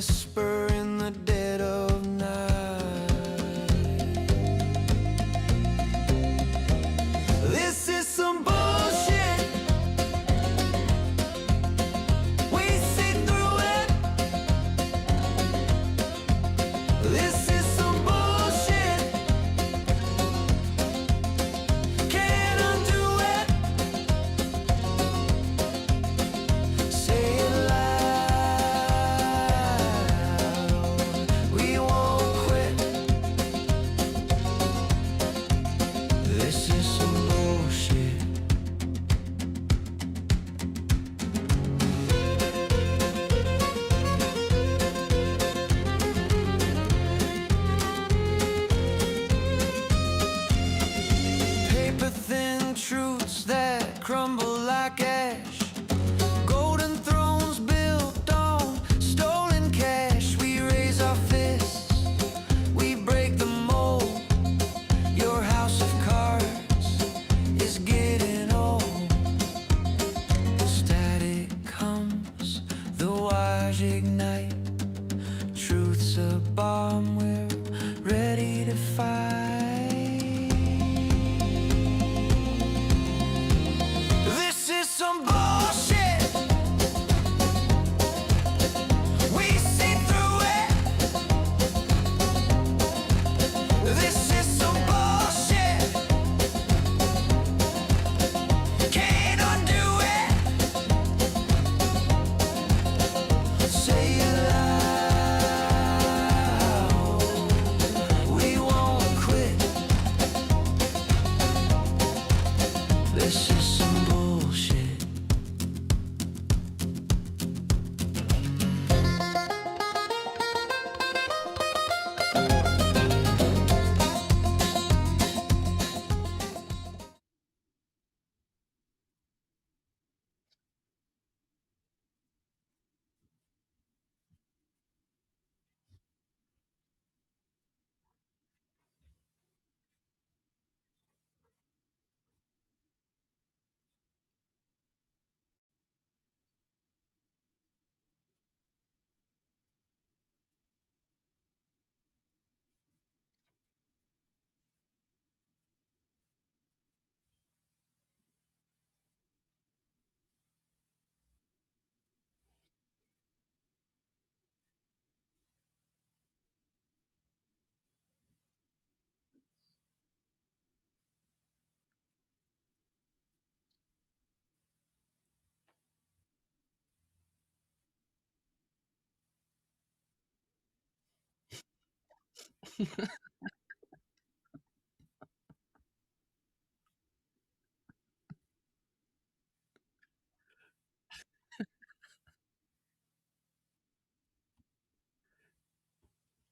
whisper in the dead of night. This is some bullshit. We see through it. This is some bullshit. Can't undo it. Say it loud. We won't quit. This is some bullshit. Paper thin truths that crumble like ash. Golden thrones built on stolen cash. We raise our fists, we break the mold. Your house of cards is getting old. Static comes, the wires ignite. Truth's a bomb, we're ready to fight. This is some bullshit. We see through it. This is some bullshit. Can't undo it. Say it loud. We won't quit. This is some bullshit.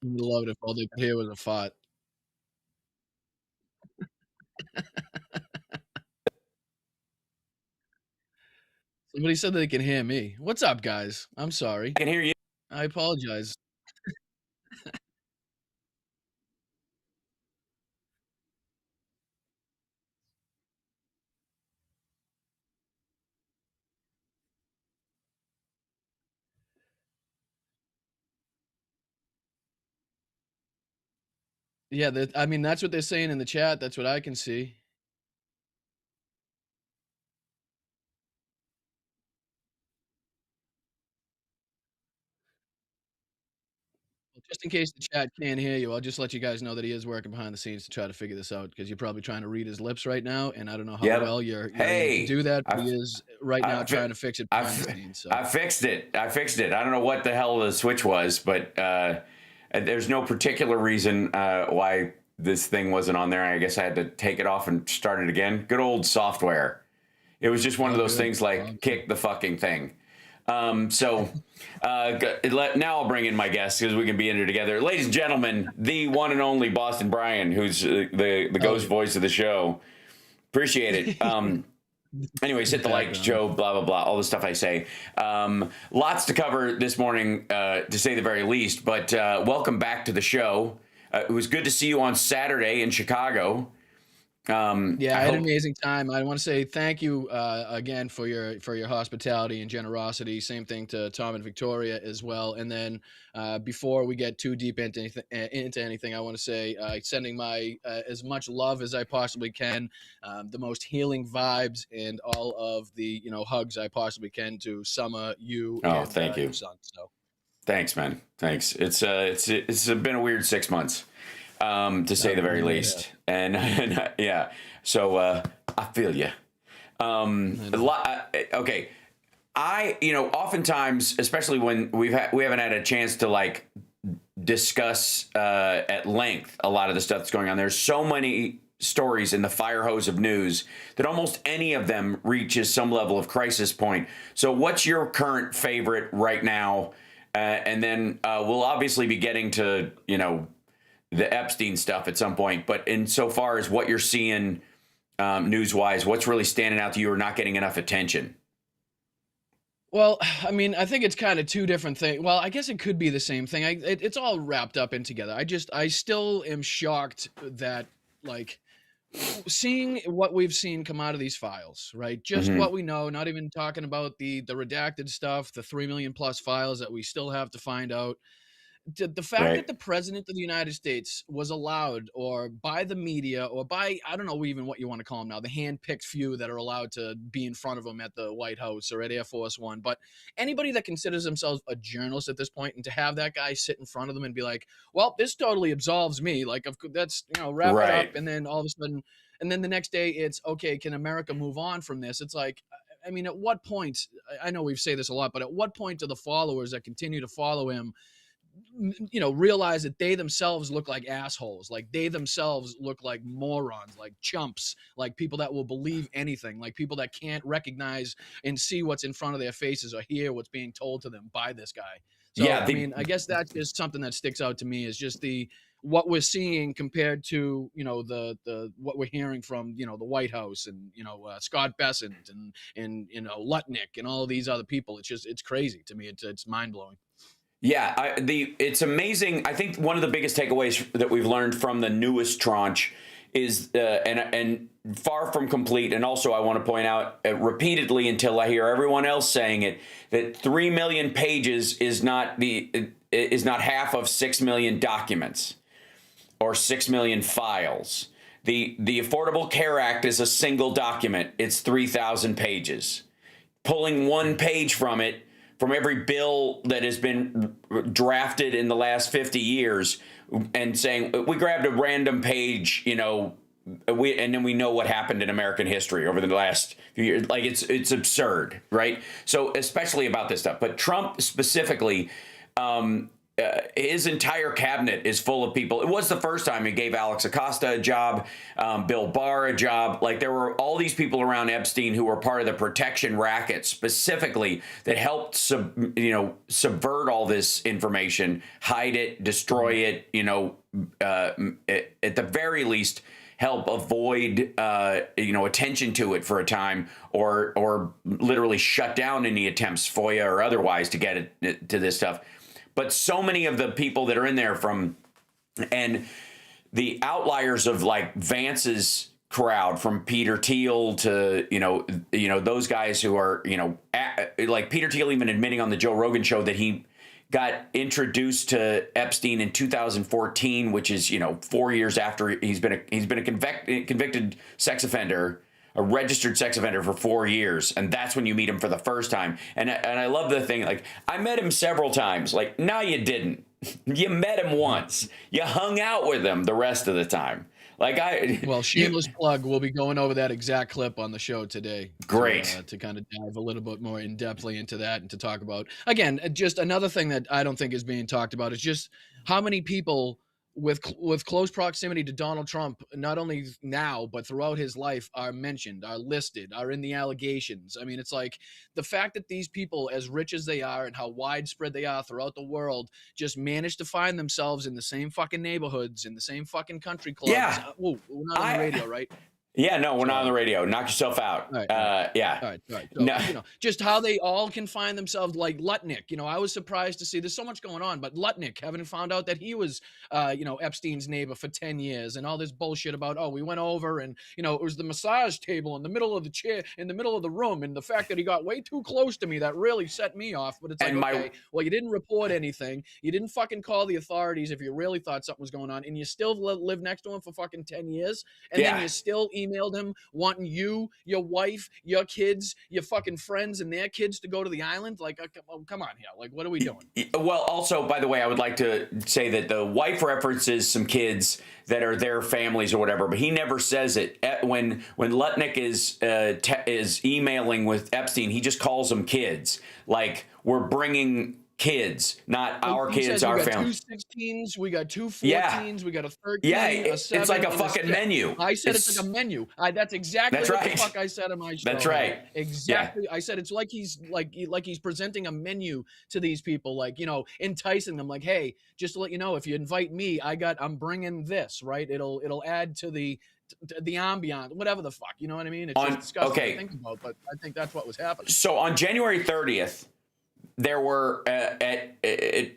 I would love it if all they could hear was a fart. Somebody said they can hear me. What's up, guys? I'm sorry. I can hear you. I apologize. Yeah, I mean, that's what they're saying in the chat. That's what I can see. Well, just in case the chat can't hear you, I'll just let you guys know that he is working behind the scenes to try to figure this out because you're probably trying to read his lips right now, and I don't know how Yep. well you're able Hey, to do that, but he I've- is right now I've- trying to fix it behind the I've- scenes. So. I fixed it. I don't know what the hell the switch was, but there's no particular reason why this thing wasn't on there. I guess I had to take it off and start it again. Good old software. It was just one of those things like kick the fucking thing. Now I'll bring in my guests because we can be in here together. Ladies and gentlemen, the one and only Boston Brian, who's the ghost voice of the show. Appreciate it. Anyways, hit the like, Joe, blah, blah, blah, all the stuff I say. Lots to cover this morning, to say the very least, but welcome back to the show. It was good to see you on Saturday in Chicago. Yeah, I I had an hope. amazing time. I want to say thank you again for your hospitality and generosity. Same thing to Tom and Victoria as well. And then before we get too deep into anything, I want to say sending my as much love as I possibly can, the most healing vibes, and all of the hugs I possibly can to Summer, you, Oh, and thank your you. son. So Thanks, man. Thanks. It's been a weird 6 months, to say the I very know it has. least. And yeah, so I feel you. I know. Okay, oftentimes, especially when we haven't had a chance to like discuss at length a lot of the stuff that's going on. There's so many stories in the fire hose of news that almost any of them reaches some level of crisis point. So, what's your current favorite right now? And then we'll obviously be getting to the Epstein stuff at some point. But insofar as what you're seeing news wise, what's really standing out to you or not getting enough attention? Well, I mean, I think it's kind of two different things. Well, I guess it could be the same thing. It's all wrapped up in together. I still am shocked that, like, seeing what we've seen come out of these files, right? Just Hmm. what we know, not even talking about the redacted stuff, the 3 million plus files that we still have to find out. The fact that Right. the president of the United States was allowed, or by the media, or by, I don't know even what you want to call them now, the hand-picked few that are allowed to be in front of him at the White House or at Air Force One, but anybody that considers themselves a journalist at this point, and to have that guy sit in front of them and be like, well, this totally absolves me, like, that's, wrap it up, Right. and then all of a sudden, and then the next day it's, okay, can America move on from this? It's like, I mean, at what point, I know we say this a lot, but at what point do the followers that continue to follow him realize that they themselves look like assholes, like they themselves look like morons, like chumps, like people that will believe anything, like people that can't recognize and see what's in front of their faces or hear what's being told to them by this guy. So, Yeah. I mean, I guess that's just something that sticks out to me, is just the what we're seeing compared to the what we're hearing from the White House, and Scott Bessent, and Lutnick, and all of these other people. It's crazy to me. It's mind-blowing. Yeah, it's amazing. I think one of the biggest takeaways that we've learned from the newest tranche is, and far from complete. And also, I want to point out repeatedly, until I hear everyone else saying it, that 3 million pages is not half of 6 million documents or 6 million files. The Affordable Care Act is a single document. It's 3,000 pages. Pulling one page from it, from every bill that has been drafted in the last 50 years, and saying we grabbed a random page, and then we know what happened in American history over the last few years. Like, it's absurd, right? So, especially about this stuff, but Trump specifically, his entire cabinet is full of people. It was the first time he gave Alex Acosta a job, Bill Barr a job. Like, there were all these people around Epstein who were part of the protection racket specifically that helped subvert all this information, hide it, destroy it. At the very least, help avoid attention to it for a time, or literally shut down any attempts, FOIA or otherwise, to get it to this stuff. But so many of the people that are in there, and the outliers of like Vance's crowd, from Peter Thiel to those guys who are like Peter Thiel even admitting on the Joe Rogan show that he got introduced to Epstein in 2014, which is 4 years after he's been a convicted sex offender, a registered sex offender, for 4 years, and that's when you meet him for the first time. And I love the thing, like, I met him several times. Like, no, you didn't. You met him once. You hung out with him the rest of the time. Like, Well, shameless plug, we'll be going over that exact clip on the show today. Great. To kind of dive a little bit more in depthly into that, and to talk about, again, just another thing that I don't think is being talked about is just how many people with close proximity to Donald Trump, not only now but throughout his life, are mentioned, are listed, are in the allegations. I mean, it's like the fact that these people, as rich as they are and how widespread they are throughout the world, just manage to find themselves in the same fucking neighborhoods, in the same fucking country clubs. Yeah. We're not on the radio, right? Yeah, no, we're not So, on the radio. Knock yourself out. all right. Yeah. All right, all right. So, No. just how they all can find themselves like Lutnick. I was surprised to see there's so much going on, but Lutnick having found out that he was, Epstein's neighbor for 10 years and all this bullshit about, oh, we went over and, it was the massage table in the middle of the chair, in the middle of the room. And the fact that he got way too close to me, that really set me off. But it's like, And okay, well, you didn't report anything. You didn't fucking call the authorities if you really thought something was going on. And you still live next to him for fucking 10 years. And then you still emailed him wanting you, your wife, your kids, your fucking friends and their kids to go to the island. Like, come on here. Like, what are we doing? Well, also, by the way, I would like to say that the wife references some kids that are their families or whatever, but he never says it. When Lutnick is emailing with Epstein, he just calls them kids. Like, we're bringing kids, not our kids, our family. We got 2 16s, we got 2 14s, we got a 13, yeah, a 7, it's like a fucking menu. I said it's like a menu. That's exactly what the fuck I said in my show. That's right. Exactly. Yeah. I said it's like he's presenting a menu to these people, like, enticing them, like, hey, just to let you know, if you invite me, I'm bringing this, right? It'll add to the ambiance, whatever the fuck, you know what I mean? It's just disgusting to think about, but I think that's what was happening. So on January 30th, there were, at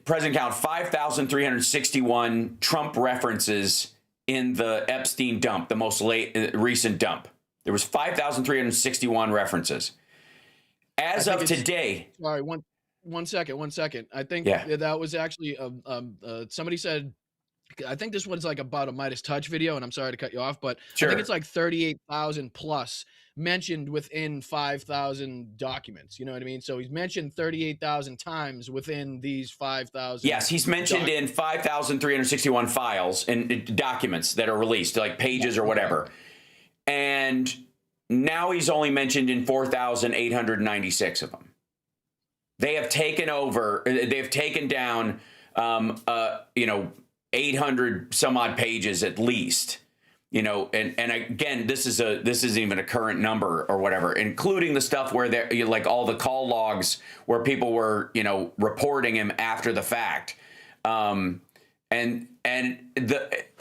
present count, 5,361 Trump references in the Epstein dump, the most recent dump. There was 5,361 references. As of today. Sorry, one second. I think that was actually somebody said, I think this was like about a Midas Touch video, and I'm sorry to cut you off, but I think it's like 38,000 plus mentioned within 5,000 documents. You know what I mean? So he's mentioned 38,000 times within these 5,000. Yes, he's mentioned in 5,361 files and documents that are released, like pages or whatever. And now he's only mentioned in 4,896 of them. They have taken over. They've taken down, 800 some odd pages at least. And again, this is even a current number or whatever, including the stuff where they're like all the call logs where people were, reporting him after the fact.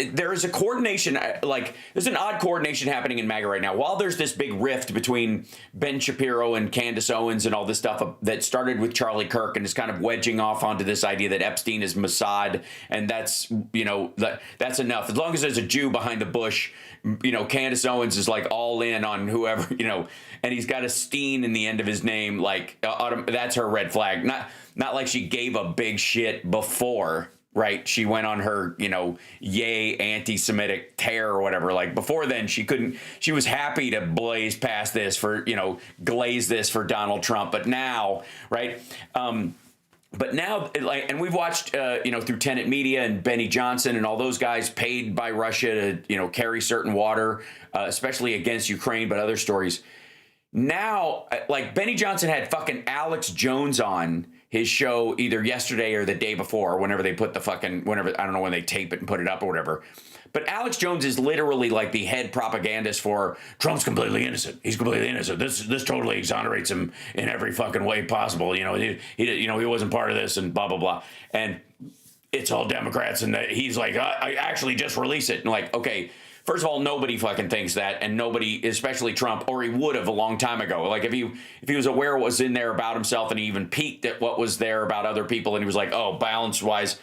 There is a coordination, like there's an odd coordination happening in MAGA right now. While there's this big rift between Ben Shapiro and Candace Owens and all this stuff that started with Charlie Kirk and is kind of wedging off onto this idea that Epstein is Mossad, and that's that's enough. As long as there's a Jew behind the bush, Candace Owens is like all in on whoever, and he's got a Steen in the end of his name, like that's her red flag. Not like she gave a big shit before. Right. She went on her, yay anti-Semitic tear or whatever. Like before then, she was happy to glaze this for Donald Trump. But now, right. But now, and we've watched, through Tenet Media and Benny Johnson and all those guys paid by Russia to, carry certain water, especially against Ukraine, but other stories. Now, like Benny Johnson had fucking Alex Jones on his show either yesterday or the day before, or whenever they put whenever, I don't know when they tape it and put it up or whatever. But Alex Jones is literally like the head propagandist for Trump's completely innocent. He's completely innocent. This totally exonerates him in every fucking way possible. He wasn't part of this and blah, blah, blah. And it's all Democrats. And he's like, I actually just release it. And like, okay, first of all, nobody fucking thinks that, and nobody, especially Trump, or he would have a long time ago. Like if he was aware what was in there about himself, and he even peeked at what was there about other people, and he was like, oh, balance-wise,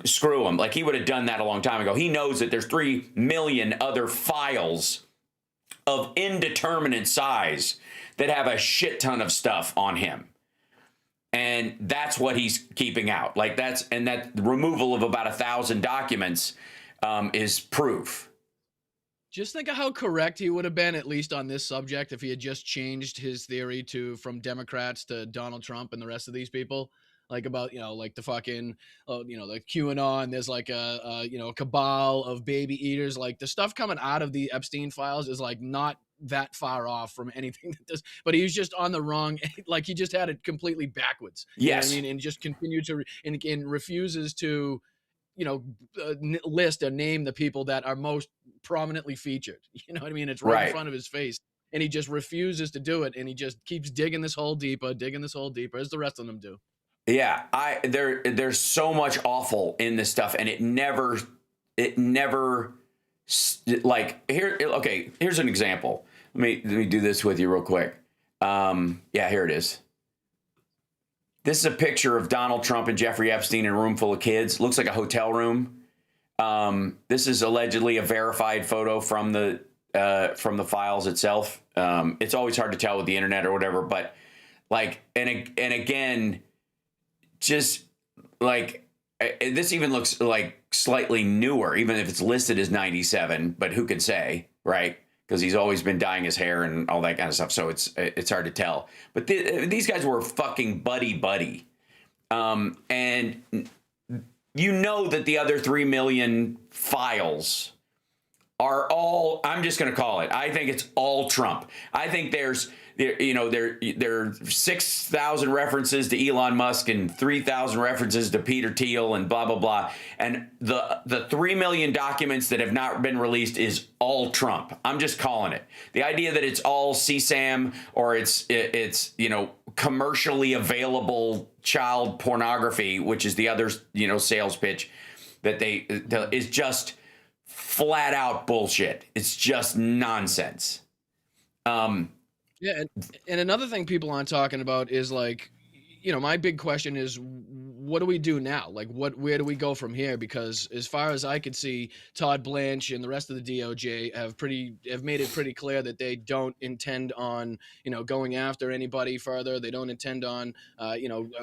screw him. Like he would have done that a long time ago. He knows that there's 3 million other files of indeterminate size that have a shit ton of stuff on him. And that's what he's keeping out. Like that removal of about 1,000 documents is proof. Just think of how correct he would have been, at least on this subject, if he had just changed his theory from Democrats to Donald Trump and the rest of these people. Like about, like the fucking, like QAnon, there's like a cabal of baby eaters. Like the stuff coming out of the Epstein files is like not that far off from anything that does, but he was just on the wrong, like he just had it completely backwards. Yes. And just continued to, and refuses to, list or name the people that are most prominently featured. You know what I mean? It's right in front of his face, and he just refuses to do it, and he just keeps digging this hole deeper, as the rest of them do. Yeah, there's so much awful in this stuff, and it never Like here, okay, here's an example. Let me do this with you real quick. Yeah, here it is. This is a picture of Donald Trump and Jeffrey Epstein in a room full of kids. Looks like a hotel room. This is allegedly a verified photo from the files itself. It's always hard to tell with the internet or whatever, but like, and again, just like this even looks like slightly newer, even if it's listed as 97. But who can say, right? Because he's always been dyeing his hair and all that kind of stuff, so it's hard to tell. But these guys were fucking buddy, and you know that the other 3 million files are all, I'm just going to call it, I think it's all Trump. I think there are 6,000 references to Elon Musk and 3,000 references to Peter Thiel and blah, blah, blah. And the 3 million documents that have not been released is all Trump. I'm just calling it. The idea that it's all CSAM or it's commercially available child pornography, which is the other, sales pitch that is just flat out bullshit. It's just nonsense. Yeah, and another thing people aren't talking about is like, my big question is, what do we do now? Like, where do we go from here? Because as far as I could see, Todd Blanche and the rest of the DOJ have made it pretty clear that they don't intend on, going after anybody further. They don't intend on,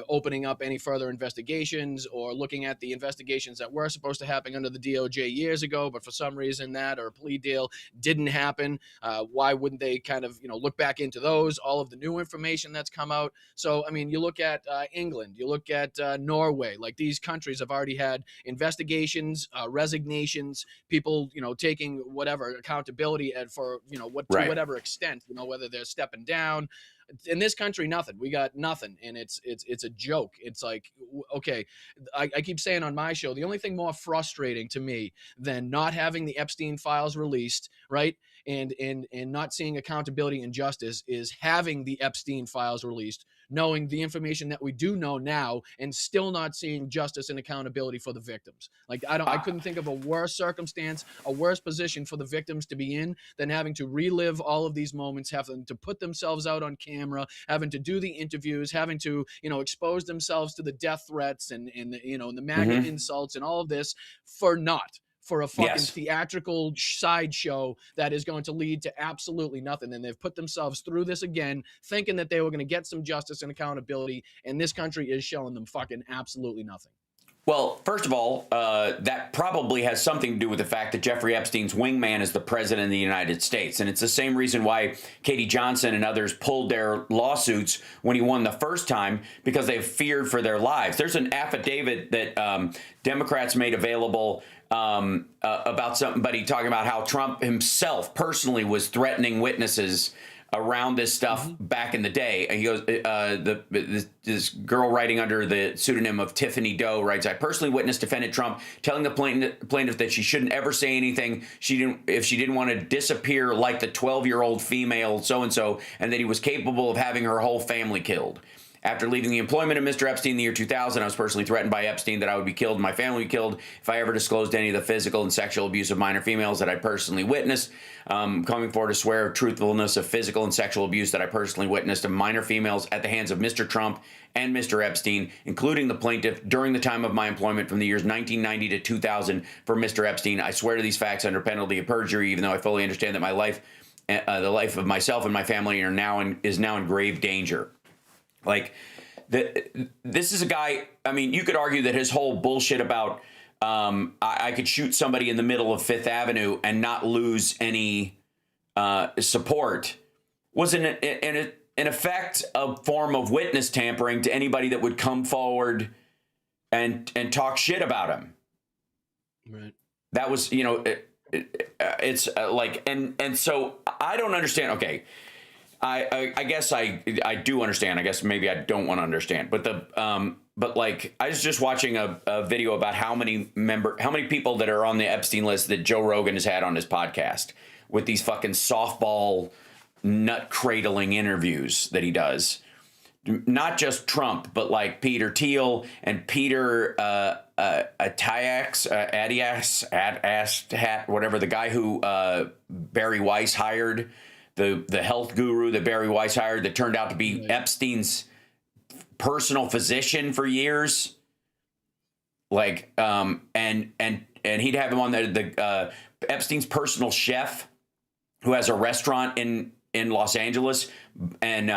opening up any further investigations or looking at the investigations that were supposed to happen under the DOJ years ago, but for some reason that or a plea deal didn't happen. Why wouldn't they kind of, look back into those, all of the new information that's come out? So, I mean, you look at England, you look at Norway, like these countries have already had investigations, resignations, people, taking whatever accountability for, to whatever extent, whether they're stepping down. In this country, nothing. We got nothing, and it's a joke. It's like, okay, I keep saying on my show, the only thing more frustrating to me than not having the Epstein files released, right, and not seeing accountability and justice is having the Epstein files released, knowing the information that we do know now, and still not seeing justice and accountability for the victims. Like I couldn't think of a worse circumstance, a worse position for the victims to be in than having to relive all of these moments, having to put themselves out on camera, having to do the interviews, having to, expose themselves to the death threats and the maggot insults and all of this for a fucking theatrical sideshow that is going to lead to absolutely nothing. And they've put themselves through this again, thinking that they were going to get some justice and accountability, and this country is showing them fucking absolutely nothing. Well, first of all, that probably has something to do with the fact that Jeffrey Epstein's wingman is the president of the United States. And it's the same reason why Katie Johnson and others pulled their lawsuits when he won the first time, because they feared for their lives. There's an affidavit that Democrats made available about somebody talking about how Trump himself personally was threatening witnesses around this stuff back in the day. And he goes, this girl writing under the pseudonym of Tiffany Doe writes, I personally witnessed defendant Trump telling the plaintiff that she shouldn't ever say anything if she didn't want to disappear like the 12-year-old female so-and-so, and that he was capable of having her whole family killed. After leaving the employment of Mr. Epstein in the year 2000, I was personally threatened by Epstein that I would be killed and my family would be killed if I ever disclosed any of the physical and sexual abuse of minor females that I personally witnessed. Coming forward to swear truthfulness of physical and sexual abuse that I personally witnessed of minor females at the hands of Mr. Trump and Mr. Epstein, including the plaintiff, during the time of my employment from the years 1990 to 2000 for Mr. Epstein. I swear to these facts under penalty of perjury, even though I fully understand that my life, the life of myself and my family is now in grave danger. Like, this is a guy, I mean, you could argue that his whole bullshit about I could shoot somebody in the middle of Fifth Avenue and not lose any support was in effect a form of witness tampering to anybody that would come forward and talk shit about him. Right. That was, it's like, and so I don't understand. Okay. I guess I do understand. I guess maybe I don't want to understand. But like I was just watching a video about how many people that are on the Epstein list that Joe Rogan has had on his podcast with these fucking softball nut cradling interviews that he does. Not just Trump, but like Peter Thiel and Peter whatever, the guy who Barry Weiss hired, the health guru that Barry Weiss hired, that turned out to be Epstein's personal physician for years. Like, and he'd have him on the Epstein's personal chef, who has a restaurant in Los Angeles, and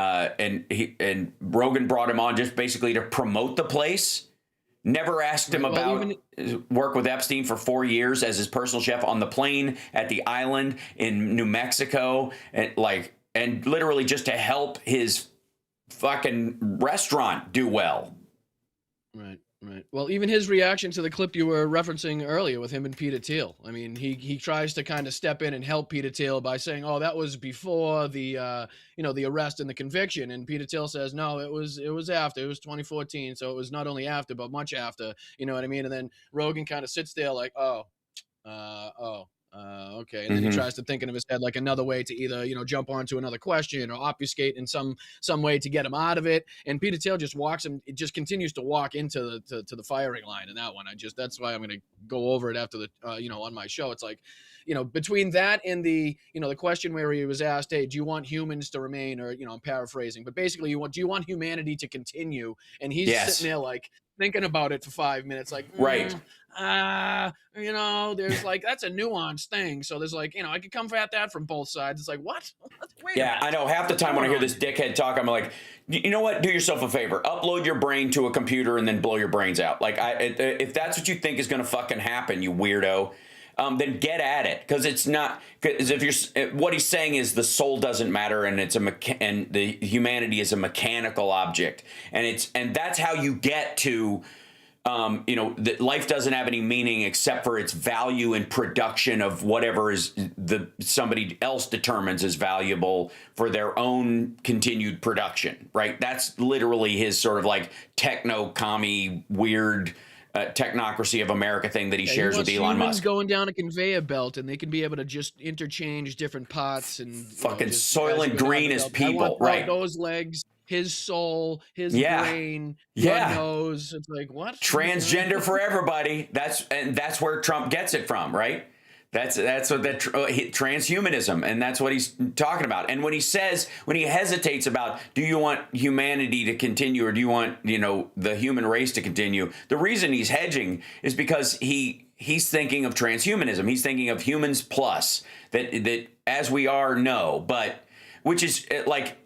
Rogan brought him on just basically to promote the place. Never asked him about work with Epstein for 4 years as his personal chef on the plane at the island in New Mexico, and literally just to help his fucking restaurant do well. Right. Well, even his reaction to the clip you were referencing earlier with him and Peter Thiel. I mean, he tries to kind of step in and help Peter Thiel by saying, "Oh, that was before the the arrest and the conviction." And Peter Thiel says, "No, it was after. It was 2014, so it was not only after, but much after." You know what I mean? And then Rogan kind of sits there like, okay. And then he tries to think in his head like another way to either, jump onto another question or obfuscate in some way to get him out of it. And Peter Thiel just continues to walk into the firing line in that one. That's why I'm going to go over it after the, on my show. It's like, between that and the, the question where he was asked, "Hey, do you want humans to remain," or, I'm paraphrasing, but basically do you want humanity to continue? And he's sitting there like thinking about it for 5 minutes, like, right. There's like, that's a nuanced thing. So there's like, I could come at that from both sides. It's like, what? Wait a minute. I know. Half the time when I hear this dickhead talk, I'm like, you know what? Do yourself a favor. Upload your brain to a computer and then blow your brains out. Like, if that's what you think is going to fucking happen, you weirdo, then get at it. Because it's not. Because what he's saying is the soul doesn't matter, and and the humanity is a mechanical object, and that's how you get to. That life doesn't have any meaning except for its value in production of whatever is somebody else determines is valuable for their own continued production, right? That's literally his sort of like techno-commie weird technocracy of America thing that he shares with Elon Musk. Going down a conveyor belt, and they can be able to just interchange different parts and fucking Soylent Green as people, right? Those legs. His soul, his brain, God knows. It's like, what? Transgender for everybody. That's where Trump gets it from, right? That's what transhumanism, and that's what he's talking about. And when he hesitates about, do you want humanity to continue or do you want, the human race to continue? The reason he's hedging is because he's thinking of transhumanism. He's thinking of humans plus that as we are, no, but which is like,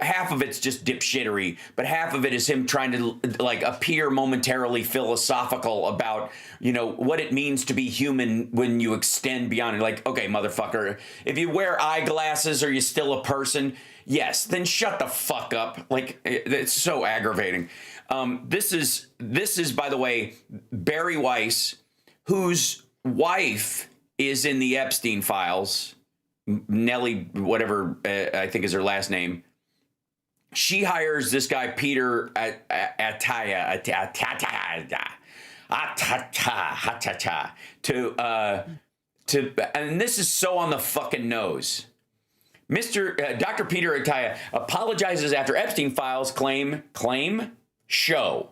half of it's just dipshittery, but half of it is him trying to like appear momentarily philosophical about, what it means to be human when you extend beyond it. Like, okay, motherfucker, if you wear eyeglasses, are you still a person? Yes. Then shut the fuck up. Like, it's so aggravating. This is, by the way, Barry Weiss, whose wife is in the Epstein files. Nellie, whatever I think is her last name. She hires this guy Peter Attia to and this is so on the fucking nose. Dr. Peter Attia apologizes after Epstein files show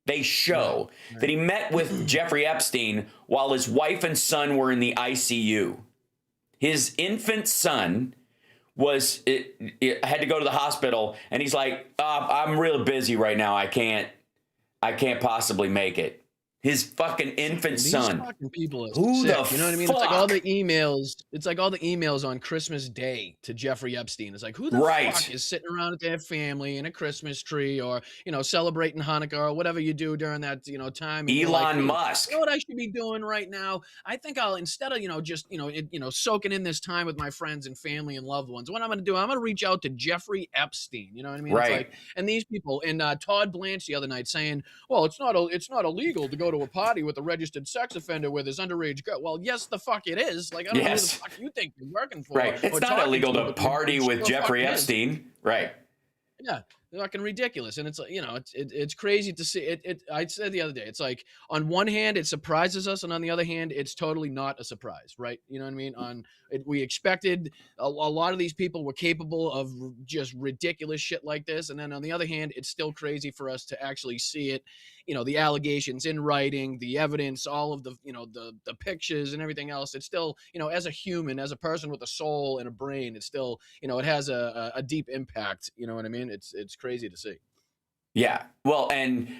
that he met with Jeffrey Epstein while his wife and son were in the ICU. His infant son had to go to the hospital, and he's like, I'm real busy right now. I can't possibly make it. His fucking infant son. Fucking people are Who sick, the you know what I mean? fuck? It's like all the emails. It's like all the emails on Christmas Day to Jeffrey Epstein. It's like, who the fuck is sitting around with their family in a Christmas tree, or celebrating Hanukkah or whatever you do during that time? Elon Musk. You know what I should be doing right now? I think I'll, instead of just soaking in this time with my friends and family and loved ones, what I'm going to do, I'm going to reach out to Jeffrey Epstein. You know what I mean? Right. It's like, and these people, and Todd Blanche the other night saying, well, it's not illegal to go to a party with a registered sex offender with his underage girl. Well, yes, the fuck it is. Like, I don't know who the fuck you think you're working for. Right. It's not illegal to party with Jeffrey Epstein. Right. Yeah. fucking ridiculous. And it's like, it's crazy to see it. I said the other day, it's like on one hand it surprises us, and on the other hand it's totally not a surprise, right? You know what I mean? We expected a lot of these people were capable of just ridiculous shit like this, and then on the other hand it's still crazy for us to actually see it, the allegations in writing, the evidence, all of the the pictures and everything else. It's still, as a human, as a person with a soul and a brain, it's still, it has a deep impact. You know what I mean? It's crazy to see. Yeah. Well, and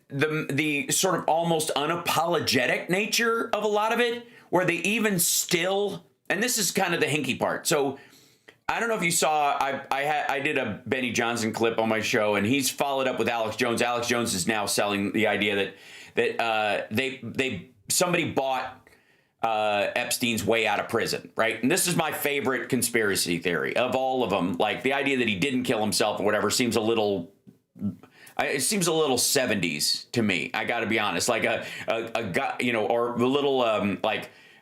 the sort of almost unapologetic nature of a lot of it, where they even still, and this is kind of the hinky part. So I don't know if you saw, I did a Benny Johnson clip on my show, and he's followed up with Alex Jones. Alex Jones is now selling the idea that somebody bought Epstein's way out of prison, right? And this is my favorite conspiracy theory of all of them. Like, the idea that he didn't kill himself or whatever seems a little 70s to me. I got to be honest. Like a guy, or the little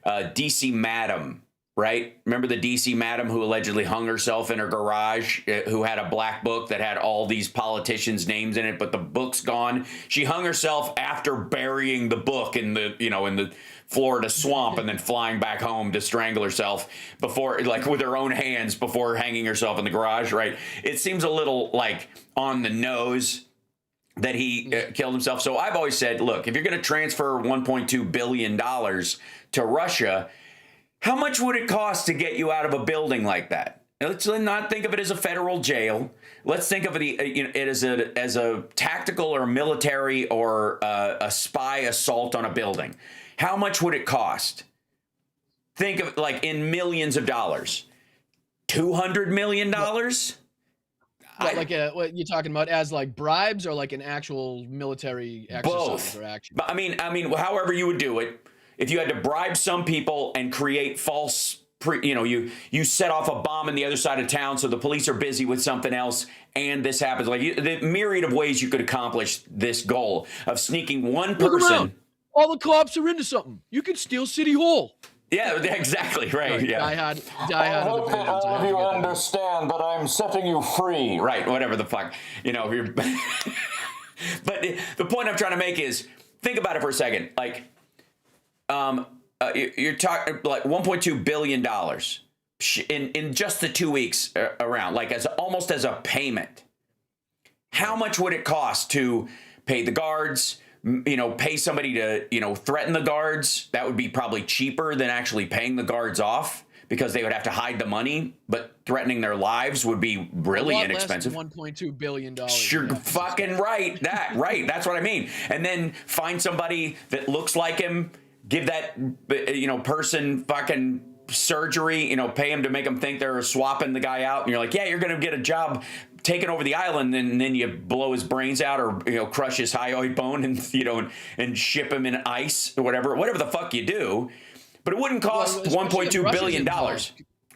DC Madam, right? Remember the DC Madam who allegedly hung herself in her garage, who had a black book that had all these politicians' names in it, but the book's gone. She hung herself after burying the book in the Florida swamp, and then flying back home to strangle herself before, like, with her own hands before hanging herself in the garage, right? It seems a little like on the nose that he killed himself. So I've always said, look, if you're going to transfer $1.2 billion to Russia, how much would it cost to get you out of a building like that? Let's not think of it as a federal jail. Let's think of it as a tactical or military or a spy assault on a building. How much would it cost? Think of it like in millions of dollars. $200 million? What you're talking about as like bribes, or like an actual military exercise? Both. Or action? I mean, however you would do it. If you had to bribe some people and create false, you set off a bomb on the other side of town, so the police are busy with something else, and this happens. Like, the myriad of ways you could accomplish this goal of sneaking one person. All the cops are into something. You can steal City Hall. Yeah, exactly, right. Yeah. Die Hard. I hope that all of you understand that I'm setting you free. Right, whatever the fuck. If you're but the point I'm trying to make is, think about it for a second. Like, you're talking like $1.2 billion in just the 2 weeks around, like almost as a payment. How much would it cost to pay the guards? Pay somebody to, threaten the guards? That would be probably cheaper than actually paying the guards off, because they would have to hide the money, but threatening their lives would be really inexpensive. $1.2 billion. You're fucking right. Right. That's what I mean. And then find somebody that looks like him, give that, person fucking surgery, pay him to make them think they're swapping the guy out. And you're like, yeah, you're going to get a job taking over the island, and then you blow his brains out, or crush his hyoid bone, and and ship him in ice or whatever the fuck you do. But it wouldn't cost $1.2 billion.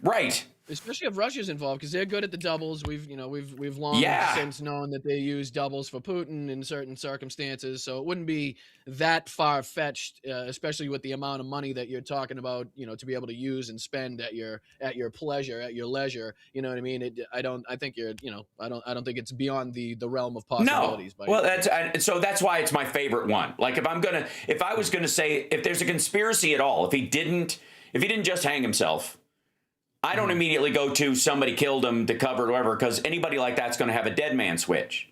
Right. Especially if Russia's involved, because they're good at the doubles. We've long since known that they use doubles for Putin in certain circumstances. So it wouldn't be that far fetched, especially with the amount of money that you're talking about, to be able to use and spend at your pleasure, at your leisure. You know what I mean? I don't think it's beyond the realm of possibilities. No. Well, that's why it's my favorite one. Like, if I was gonna say, if there's a conspiracy at all, if he didn't just hang himself, I don't immediately go to somebody killed him to cover it or whatever, because anybody like that's going to have a dead man switch.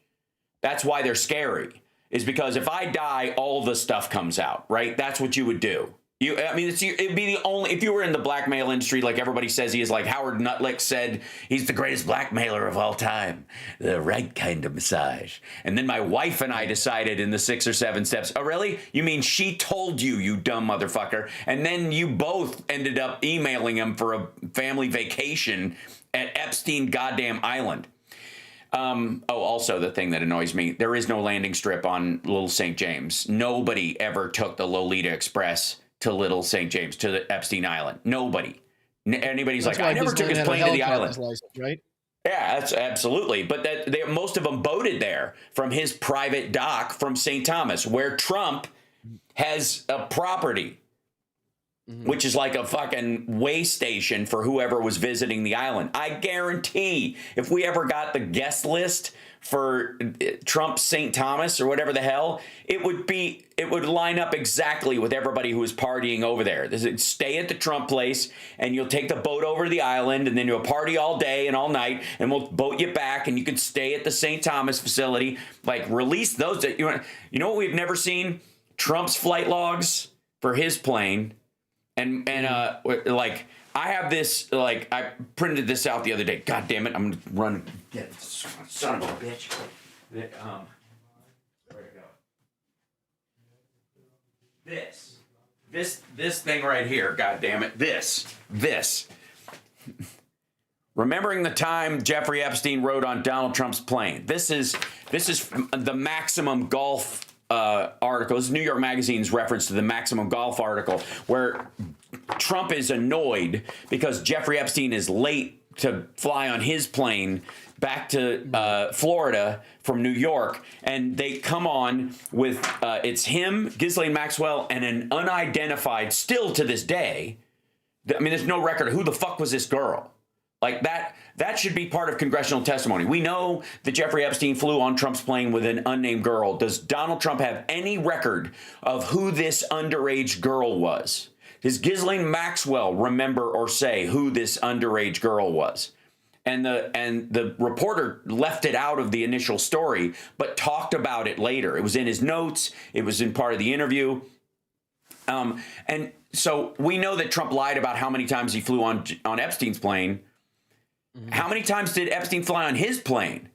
That's why they're scary, is because if I die, all the stuff comes out, right? That's what you would do. It'd be the only, if you were in the blackmail industry, like everybody says he is, like Howard Nutlick said, he's the greatest blackmailer of all time, the right kind of massage. And then my wife and I decided in the 6 or 7 steps, oh, really? You mean she told you, you dumb motherfucker? And then you both ended up emailing him for a family vacation at Epstein goddamn Island. Also the thing that annoys me, there is no landing strip on Little St. James. Nobody ever took the Lolita Express to Little St. James, to the Epstein Island. Nobody. Anybody's like, I never took his plane to the island. License, right? Yeah, that's absolutely. But most of them boated there from his private dock from St. Thomas, where Trump has a property. which is like a fucking way station for whoever was visiting the island. I guarantee if we ever got the guest list for Trump's St. Thomas or whatever the hell, it would line up exactly with everybody who was partying over there. Stay at the Trump place, and you'll take the boat over to the island, and then you'll party all day and all night, and we'll boat you back, and you can stay at the St. Thomas facility. Like, release those. You know what we've never seen? Trump's flight logs for his plane. And like, I have this, like, I printed this out the other day. God damn it, I'm gonna run. Get it, son of a bitch. Where'd it go? This thing right here. God damn it. This. Remembering the time Jeffrey Epstein rode on Donald Trump's plane. This is the Maximum Golf article. This is New York Magazine's reference to the Maximum Golf article, where Trump is annoyed because Jeffrey Epstein is late to fly on his plane back to Florida from New York, and they come on with it's him, Ghislaine Maxwell, and an unidentified, still to this day. I mean, there's no record of who the fuck was this girl. Like, that should be part of congressional testimony. We know that Jeffrey Epstein flew on Trump's plane with an unnamed girl. Does Donald Trump have any record of who this underage girl was? Does Ghislaine Maxwell remember or say who this underage girl was? And the reporter left it out of the initial story, but talked about it later. It was in his notes. It was in part of the interview. And so we know that Trump lied about how many times he flew on Epstein's plane. How many times did Epstein fly on his plane?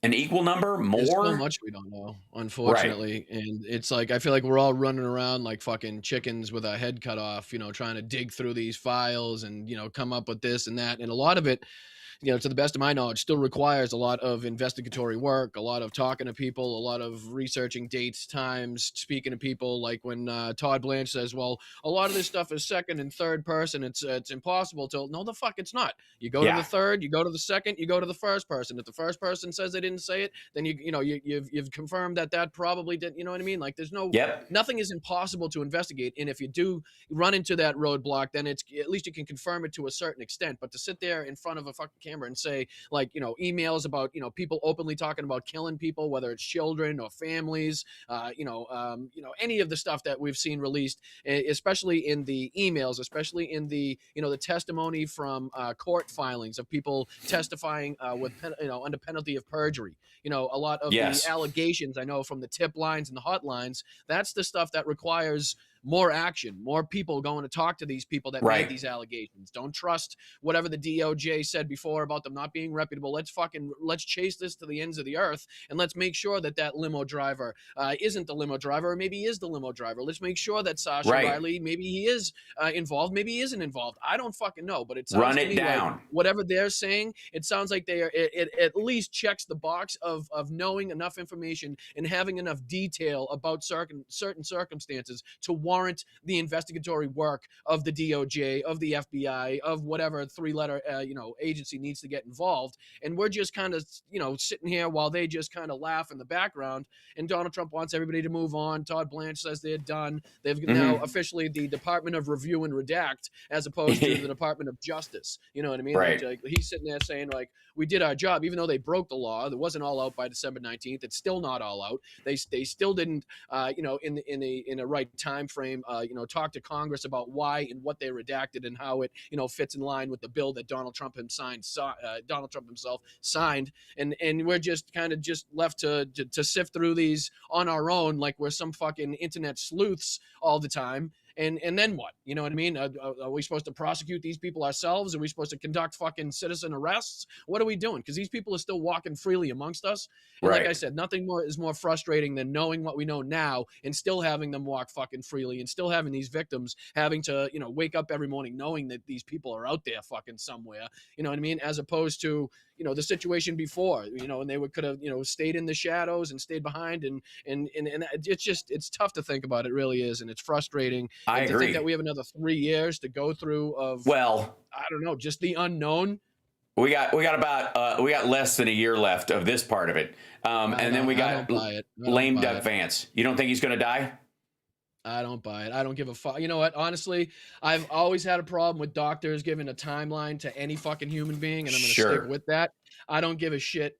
An equal number? More? There's so much we don't know, unfortunately. Right. And it's like, I feel like we're all running around like fucking chickens with our head cut off, trying to dig through these files and, come up with this and that. And a lot of it, to the best of my knowledge, still requires a lot of investigatory work, a lot of talking to people, a lot of researching dates, times, speaking to people. Like when Todd Blanche says, well, a lot of this stuff is second and third person. It's impossible to. No, the fuck, it's not. You go to the third, you go to the second, you go to the first person. If the first person says they didn't say it, then you've confirmed that probably didn't. You know what I mean? Like, there's nothing is impossible to investigate. And if you do run into that roadblock, then it's at least you can confirm it to a certain extent. But to sit there in front of a fucking camera and say, like, emails about, people openly talking about killing people, whether it's children or families, any of the stuff that we've seen released, especially in the emails, especially in the, the testimony from court filings of people testifying with, under penalty of perjury. A lot of the allegations I know from the tip lines and the hotlines, that's the stuff that requires more action, more people going to talk to these people that made these allegations. Don't trust whatever the DOJ said before about them not being reputable. Let's chase this to the ends of the earth, and let's make sure that limo driver isn't the limo driver, or maybe he is the limo driver. Let's make sure that Sasha Riley, maybe he is involved, maybe he isn't involved. I don't fucking know, but it sounds to me like whatever they're saying, it sounds like they are. It at least checks the box of knowing enough information and having enough detail about certain circumstances to warrant the investigatory work of the DOJ, of the FBI, of whatever three-letter agency needs to get involved. And we're just kind of sitting here while they just kind of laugh in the background. And Donald Trump wants everybody to move on. Todd Blanche says they're done. They've now officially the Department of Review and Redact, as opposed to the Department of Justice. You know what I mean? Right. Like, he's sitting there saying, like, we did our job, even though they broke the law. It wasn't all out by December 19th. It's still not all out. They still didn't, in a right time frame, talk to Congress about why and what they redacted and how it, fits in line with the bill that Donald Trump himself signed. And we're just kind of just left to sift through these on our own, like we're some fucking internet sleuths all the time. And then what? You know what I mean? Are we supposed to prosecute these people ourselves? Are we supposed to conduct fucking citizen arrests? What are we doing? Because these people are still walking freely amongst us. And like I said, nothing more is more frustrating than knowing what we know now and still having them walk fucking freely and still having these victims having to, wake up every morning knowing that these people are out there fucking somewhere. You know what I mean? As opposed to, the situation before, and they could have, stayed in the shadows and stayed behind. And it's tough to think about. It really is. And it's frustrating. I agree. To think that we have another 3 years to go through of, I don't know, just the unknown. We got less than a year left of this part of it. And then we got lame Doug Vance. You don't think he's going to die? I don't buy it. I don't give a fuck. You know what? Honestly, I've always had a problem with doctors giving a timeline to any fucking human being, and I'm going to Sure. stick with that. I don't give a shit.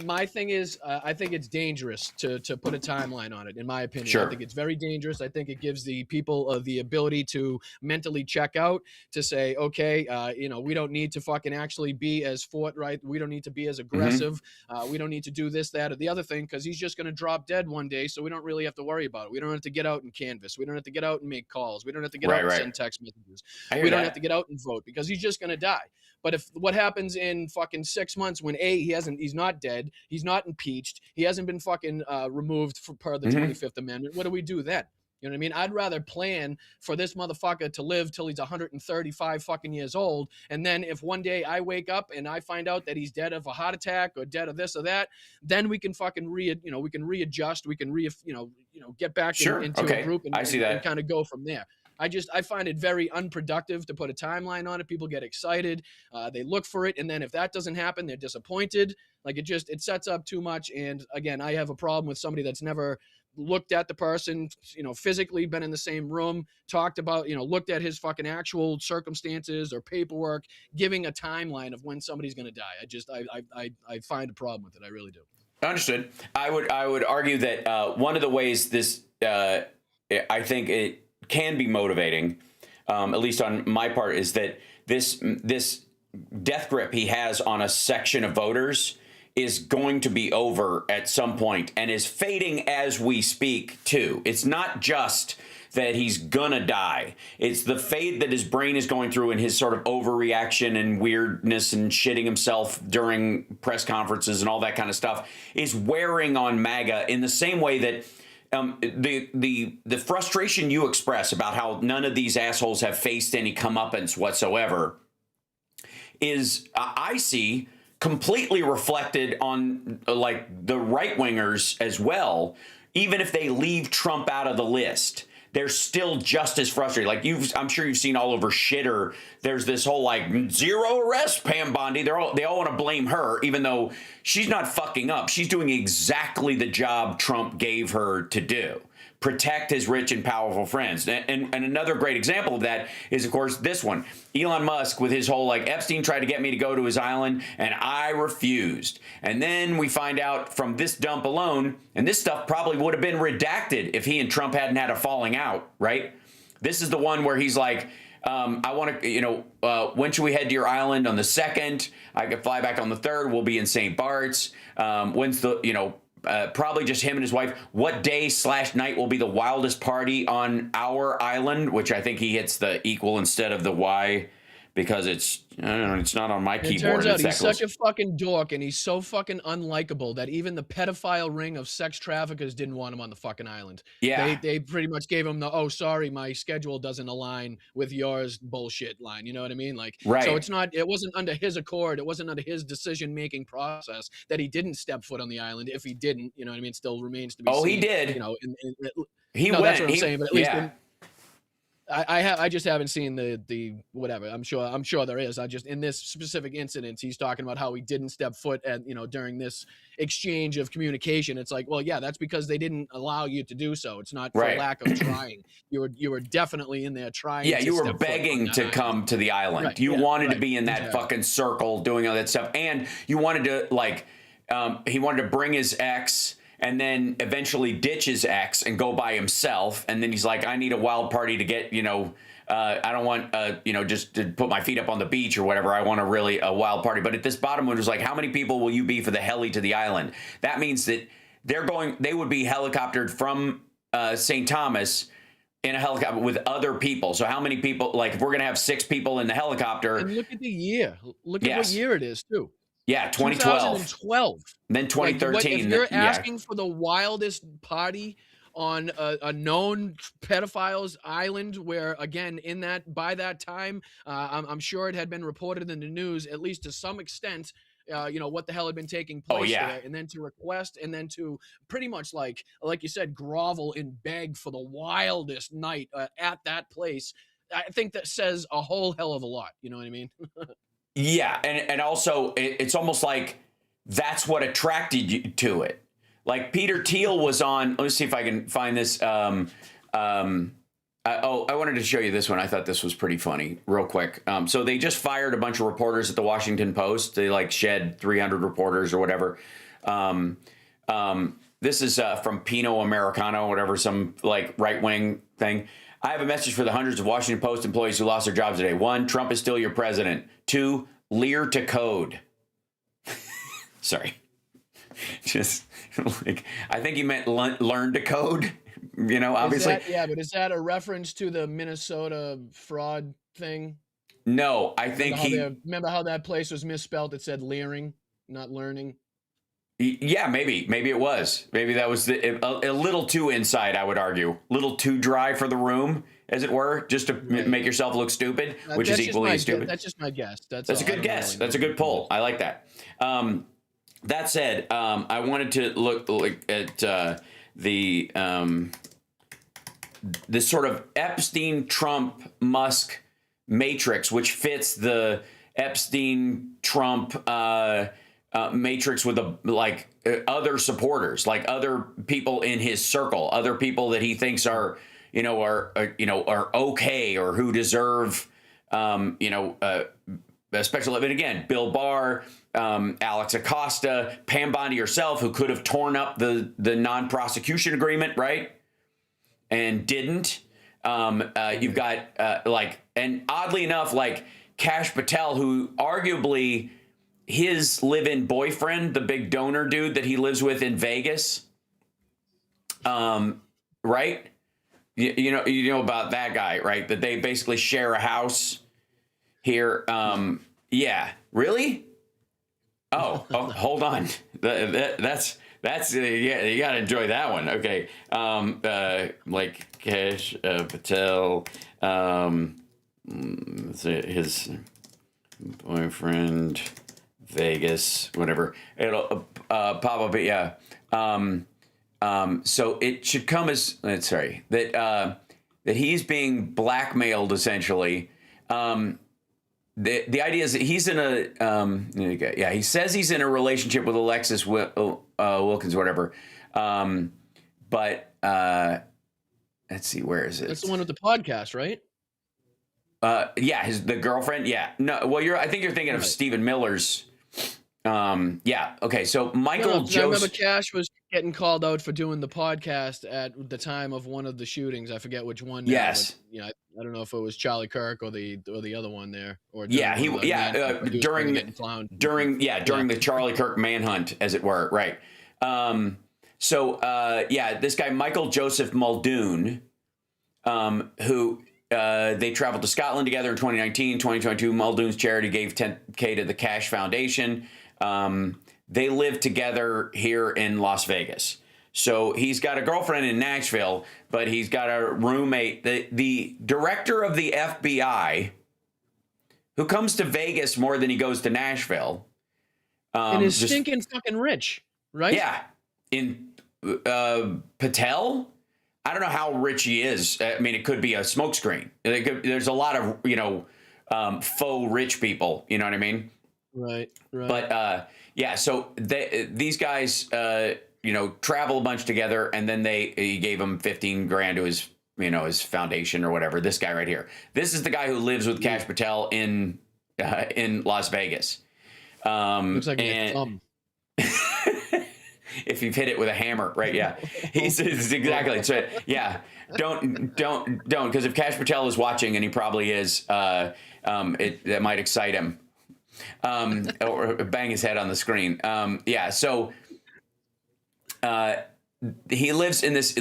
My thing is, I think it's dangerous to put a timeline on it. In my opinion, Sure. I think it's very dangerous. I think it gives the people the ability to mentally check out, to say, okay, you know, we don't need to fucking actually be as forthright. We don't need to be as aggressive. We don't need to do this, that, or the other thing, because he's just going to drop dead one day. So we don't really have to worry about it. We don't have to get out and canvass. We don't have to get out and make calls. We don't have to get out and send text messages. We don't have to get out and vote, because he's just going to die. But if what happens in fucking 6 months when he's not dead, he's not impeached, he hasn't been fucking removed per the 25th Amendment, what do we do then? You know what I mean? I'd rather plan for this motherfucker to live till he's 135 fucking years old, and then if one day I wake up and I find out that he's dead of a heart attack or dead of this or that, then we can fucking we can readjust, we can get back into a group and, I see that. and kind of go from there. I find it very unproductive to put a timeline on it. People get excited, they look for it, and then if that doesn't happen, they're disappointed. Like it sets up too much. And again, I have a problem with somebody that's never looked at the person, physically been in the same room, talked about, looked at his fucking actual circumstances or paperwork, giving a timeline of when somebody's going to die. I find a problem with it. I really do. Understood. I would argue that one of the ways this, I think it can be motivating, at least on my part, is that this death grip he has on a section of voters is going to be over at some point and is fading as we speak too. It's not just that he's gonna die. It's the fade that his brain is going through and his sort of overreaction and weirdness and shitting himself during press conferences and all that kind of stuff is wearing on MAGA in the same way that the frustration you express about how none of these assholes have faced any comeuppance whatsoever is, I see, completely reflected on like the right wingers as well. Even if they leave Trump out of the list, they're still just as frustrated. Like I'm sure you've seen all over Shitter. There's this whole like zero arrest Pam Bondi. They all want to blame her, even though she's not fucking up. She's doing exactly the job Trump gave her to do. Protect his rich and powerful friends. And another great example of that is, of course, this one. Elon Musk with his whole, like, Epstein tried to get me to go to his island, and I refused. And then we find out from this dump alone, and this stuff probably would have been redacted if he and Trump hadn't had a falling out, right? This is the one where he's like, I want to, when should we head to your island? On the 2nd. I could fly back on the 3rd. We'll be in St. Bart's. When's the, probably just him and his wife. What day/night will be the wildest party on our island? Which I think he hits the equal instead of the Y because it's, I don't know, it's not on my keyboard. It turns out he's such a fucking dork, and he's so fucking unlikable that even the pedophile ring of sex traffickers didn't want him on the fucking island. Yeah. They pretty much gave him the, oh, sorry, my schedule doesn't align with yours bullshit line. You know what I mean? Like, right. So it wasn't under his accord. It wasn't under his decision-making process that he didn't step foot on the island. If he didn't, you know what I mean? It still remains to be seen. Oh, he did. He went. That's what I'm saying, but at least I just haven't seen the whatever. I'm sure there is. I just, in this specific incident, he's talking about how he didn't step foot at, during this exchange of communication. It's like, well, yeah, that's because they didn't allow you to do so. It's not for lack of trying. You were definitely in there trying. Yeah, you were begging to come to the island. Right. You wanted to be in that fucking circle doing all that stuff, and you wanted to he wanted to bring his ex. And then eventually ditch his ex and go by himself. And then he's like, I need a wild party to get, I don't want, just to put my feet up on the beach or whatever. I want a wild party. But at this bottom one was like, how many people will you be for the heli to the island? That means that they would be helicoptered from St. Thomas in a helicopter with other people. So how many people, like if we're going to have 6 people in the helicopter. And look at the year. Look at what year it is too. Yeah, 2012. 2012. Then 2013. If you're asking for the wildest party on a known pedophile's island, where again, by that time, I'm sure it had been reported in the news, at least to some extent, what the hell had been taking place there, and then to request, and then to pretty much like you said, grovel and beg for the wildest night at that place. I think that says a whole hell of a lot. You know what I mean? Yeah, and also it's almost like that's what attracted you to it. Like Peter Thiel was on. Let me see if I can find this. I wanted to show you this one. I thought this was pretty funny, real quick. So they just fired a bunch of reporters at the Washington Post. They like shed 300 reporters or whatever. This is from Pino Americano, whatever, some like right-wing thing. I have a message for the hundreds of Washington Post employees who lost their jobs today. 1, Trump is still your president. 2, leer to code. Sorry. Just like, I think he meant learn to code, you know, obviously. But is that a reference to the Minnesota fraud thing? No, I think remember how that place was misspelled? It said leering, not learning. Yeah, maybe it was. Maybe that was a little too inside, I would argue. A little too dry for the room, as it were, just to make yourself look stupid, which is equally stupid. That's just my guess. That's a good guess. Really that's a good poll. I like that. That said, I wanted to look at this sort of Epstein-Trump-Musk matrix, which fits the Epstein-Trump matrix with other supporters, like other people in his circle, other people that he thinks are okay or who deserve a special. And again, Bill Barr, Alex Acosta, Pam Bondi herself, who could have torn up the non-prosecution agreement, right? And didn't. You've got and oddly enough, like Kash Patel, who arguably his live-in boyfriend, the big donor dude that he lives with in Vegas, right? You know about that guy, right? That they basically share a house here. Yeah, really? Oh, hold on. That's yeah, you gotta enjoy that one. Okay, like Kash Patel, his boyfriend. Vegas, whatever. It'll pop up, but yeah. So it should come as that he's being blackmailed essentially. The idea is that he's in a he says he's in a relationship with Alexis Wilkins, whatever. But let's see, where is it? That's the one with the podcast, right? Yeah, the girlfriend. Yeah, no. Well, I think you're thinking of Stephen Miller's. Yeah. Okay. So Michael Joseph. I remember Cash was getting called out for doing the podcast at the time of one of the shootings. I forget which one. Yes. But, I don't know if it was Charlie Kirk or the other one there. Or during the Charlie Kirk manhunt, as it were. Right. This guy Michael Joseph Muldoon, who. They traveled to Scotland together in 2019. 2022, Muldoon's charity gave $10K to the Cash Foundation. They live together here in Las Vegas. So he's got a girlfriend in Nashville, but he's got a roommate. The director of the FBI, who comes to Vegas more than he goes to Nashville. And is stinking fucking rich, right? Yeah. In Patel? I don't know how rich he is. I mean, it could be a smokescreen. There's a lot of, faux rich people. You know what I mean? Right. But, so these guys, travel a bunch together, and then he gave him $15,000 to his foundation or whatever. This guy right here. This is the guy who lives with Kash Patel in Las Vegas. Looks like a thumb. If you've hit it with a hammer, right? Yeah, he's exactly. So yeah, don't, because if Kash Patel is watching, and he probably is, that might excite him, or bang his head on the screen. So he lives in this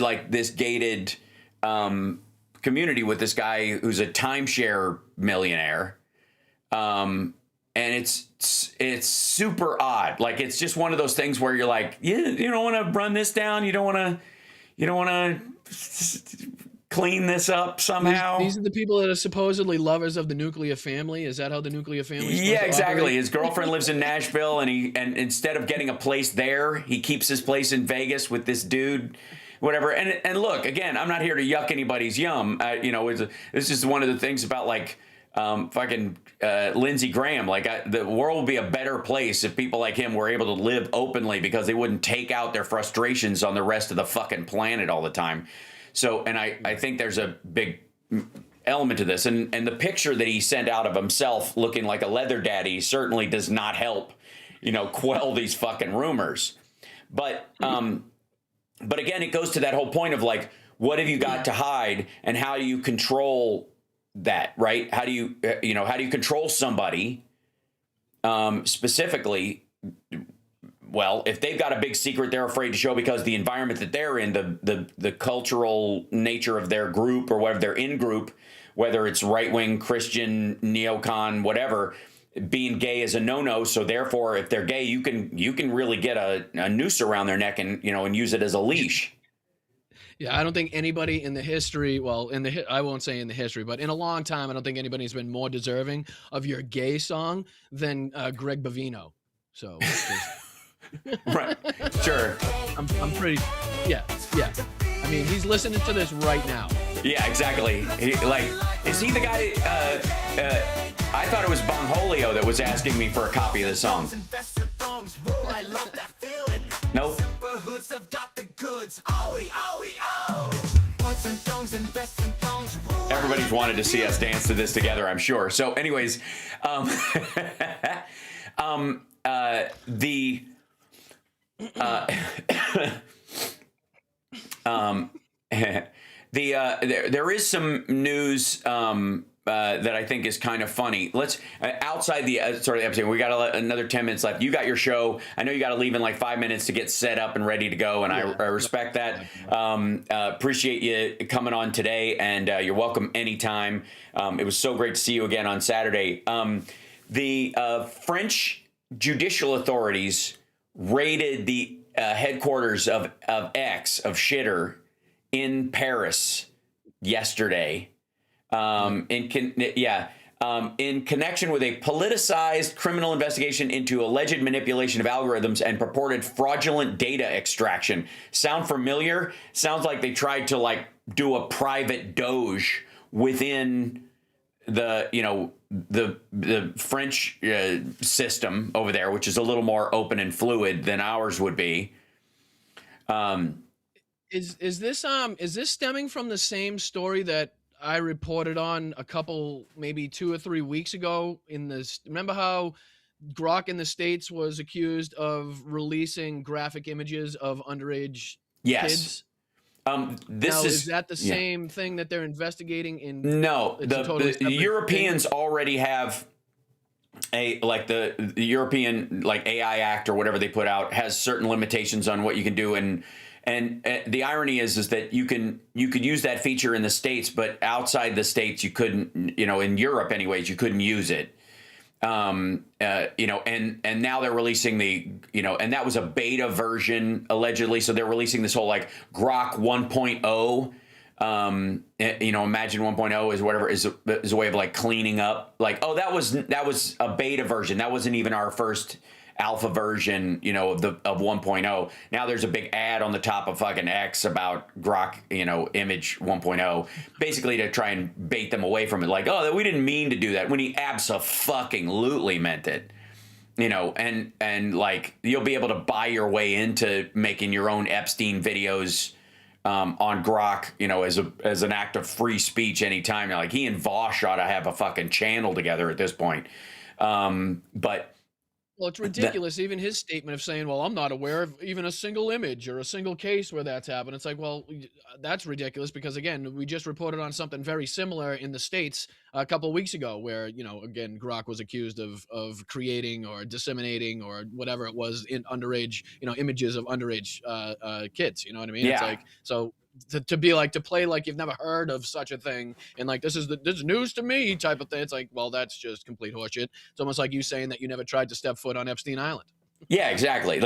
gated community with this guy who's a timeshare millionaire. And it's super odd. Like, it's just one of those things where you're like, you don't want to run this down. You don't want to clean this up somehow. These are the people that are supposedly lovers of the nuclear family. Is that how the nuclear family? Yeah, exactly. His girlfriend lives in Nashville, and instead of getting a place there, he keeps his place in Vegas with this dude. Whatever. And look, again, I'm not here to yuck anybody's yum. This is one of the things about fucking Lindsey Graham. The world would be a better place if people like him were able to live openly, because they wouldn't take out their frustrations on the rest of the fucking planet all the time. So, and I think there's a big element to this, and the picture that he sent out of himself looking like a leather daddy certainly does not help, quell these fucking rumors. But again, it goes to that whole point of like, what have you got to hide, and how do you control that, right? How do you, how do you control somebody specifically? Well, if they've got a big secret they're afraid to show because the environment that they're in, the cultural nature of their group or whatever, their in-group, whether it's right-wing, Christian, neocon, whatever, being gay is a no-no. So therefore, if they're gay, you can really get a noose around their neck and, and use it as a leash. Yeah, I don't think anybody in the history, I won't say in the history, but in a long time, I don't think anybody's been more deserving of your gay song than Greg Bavino. So, right, sure. I'm pretty, yeah. I mean, he's listening to this right now. Yeah, exactly. Is he the guy? I thought it was Bongholio that was asking me for a copy of the song. Nope. Everybody's wanted to see us dance to this together, I'm sure. So, anyways, there is some news that I think is kind of funny. Let's outside the sort of the episode. We got another 10 minutes left. You got your show. I know you got to leave in like 5 minutes to get set up and ready to go, and I respect that. Appreciate you coming on today, and you're welcome anytime. It was so great to see you again on Saturday. The French judicial authorities raided the headquarters of Shitter in Paris yesterday. In connection with a politicized criminal investigation into alleged manipulation of algorithms and purported fraudulent data extraction. Sound familiar? Sounds like they tried to do a private Doge within the French system over there, which is a little more open and fluid than ours would be. Is this stemming from the same story that I reported on a couple, maybe 2 or 3 weeks ago? Remember how Grok in the States was accused of releasing graphic images of underage kids? Is that the same thing that they're investigating in? No, the Europeans already have the European AI Act or whatever they put out has certain limitations on what you can do, and the irony is that you could use that feature in the States, but outside the States you couldn't. In Europe, anyways, you couldn't use it. And now they're releasing and that was a beta version allegedly. So they're releasing this whole Grok 1.0. Imagine 1.0 is whatever is a way of cleaning up. That was a beta version. That wasn't even our first alpha version, of 1.0. Now there's a big ad on the top of fucking X about Grok, image 1.0, basically to try and bait them away from it. We didn't mean to do that, when he abso-fucking-lutely meant it. And you'll be able to buy your way into making your own Epstein videos on Grok, as an act of free speech anytime. He and Vosh ought to have a fucking channel together at this point. Well, it's ridiculous. Even his statement of saying, well, I'm not aware of even a single image or a single case where that's happened. It's well, that's ridiculous because, again, we just reported on something very similar in the States a couple of weeks ago where, again, Grok was accused of creating or disseminating or whatever it was in underage, images of underage kids. You know what I mean? Yeah. It's so to play like you've never heard of such a thing and this is news to me type of thing. It's well, that's just complete horseshit. It's almost like you saying that you never tried to step foot on Epstein Island. Yeah, exactly.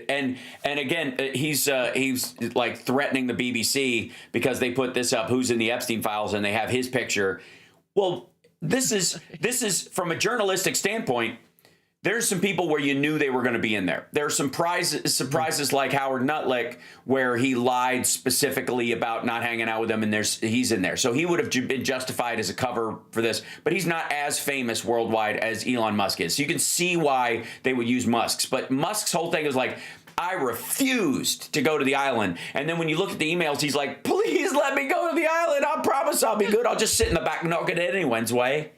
And again, he's threatening the BBC because they put this up, who's in the Epstein files, and they have his picture. Well, this is from a journalistic standpoint. There's some people where you knew they were going to be in there. There are some surprises like Howard Nuttlick, where he lied specifically about not hanging out with them, and he's in there. So he would have been justified as a cover for this, but he's not as famous worldwide as Elon Musk is. So you can see why they would use Musk's. But Musk's whole thing is I refused to go to the island. And then when you look at the emails, he's like, please Please let me go to the island. I promise I'll be good. I'll just sit in the back and not get anyone's way.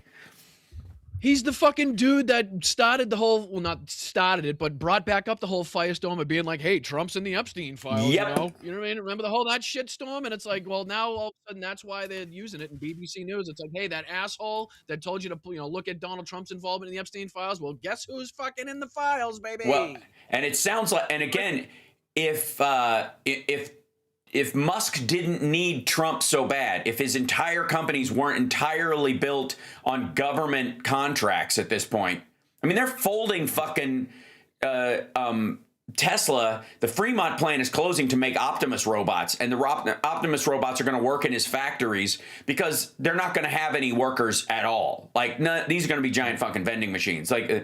He's the fucking dude that started the whole, well, not started it, but brought back up the whole firestorm of being like, hey, Trump's in the Epstein files, Yep. you know? You know what I mean? Remember the whole that shitstorm? And it's like, well, now all of a sudden that's why they're using it in BBC News. It's like, hey, that asshole that told you to, look at Donald Trump's involvement in the Epstein files. Well, guess who's fucking in the files, baby? Well, and it sounds like, and again, if Musk didn't need Trump so bad, if his entire companies weren't entirely built on government contracts at this point, I mean, they're folding fucking Tesla. The Fremont plant is closing to make Optimus robots, and the Optimus robots are going to work in his factories because they're not going to have any workers at all. Like, these are going to be giant fucking vending machines. I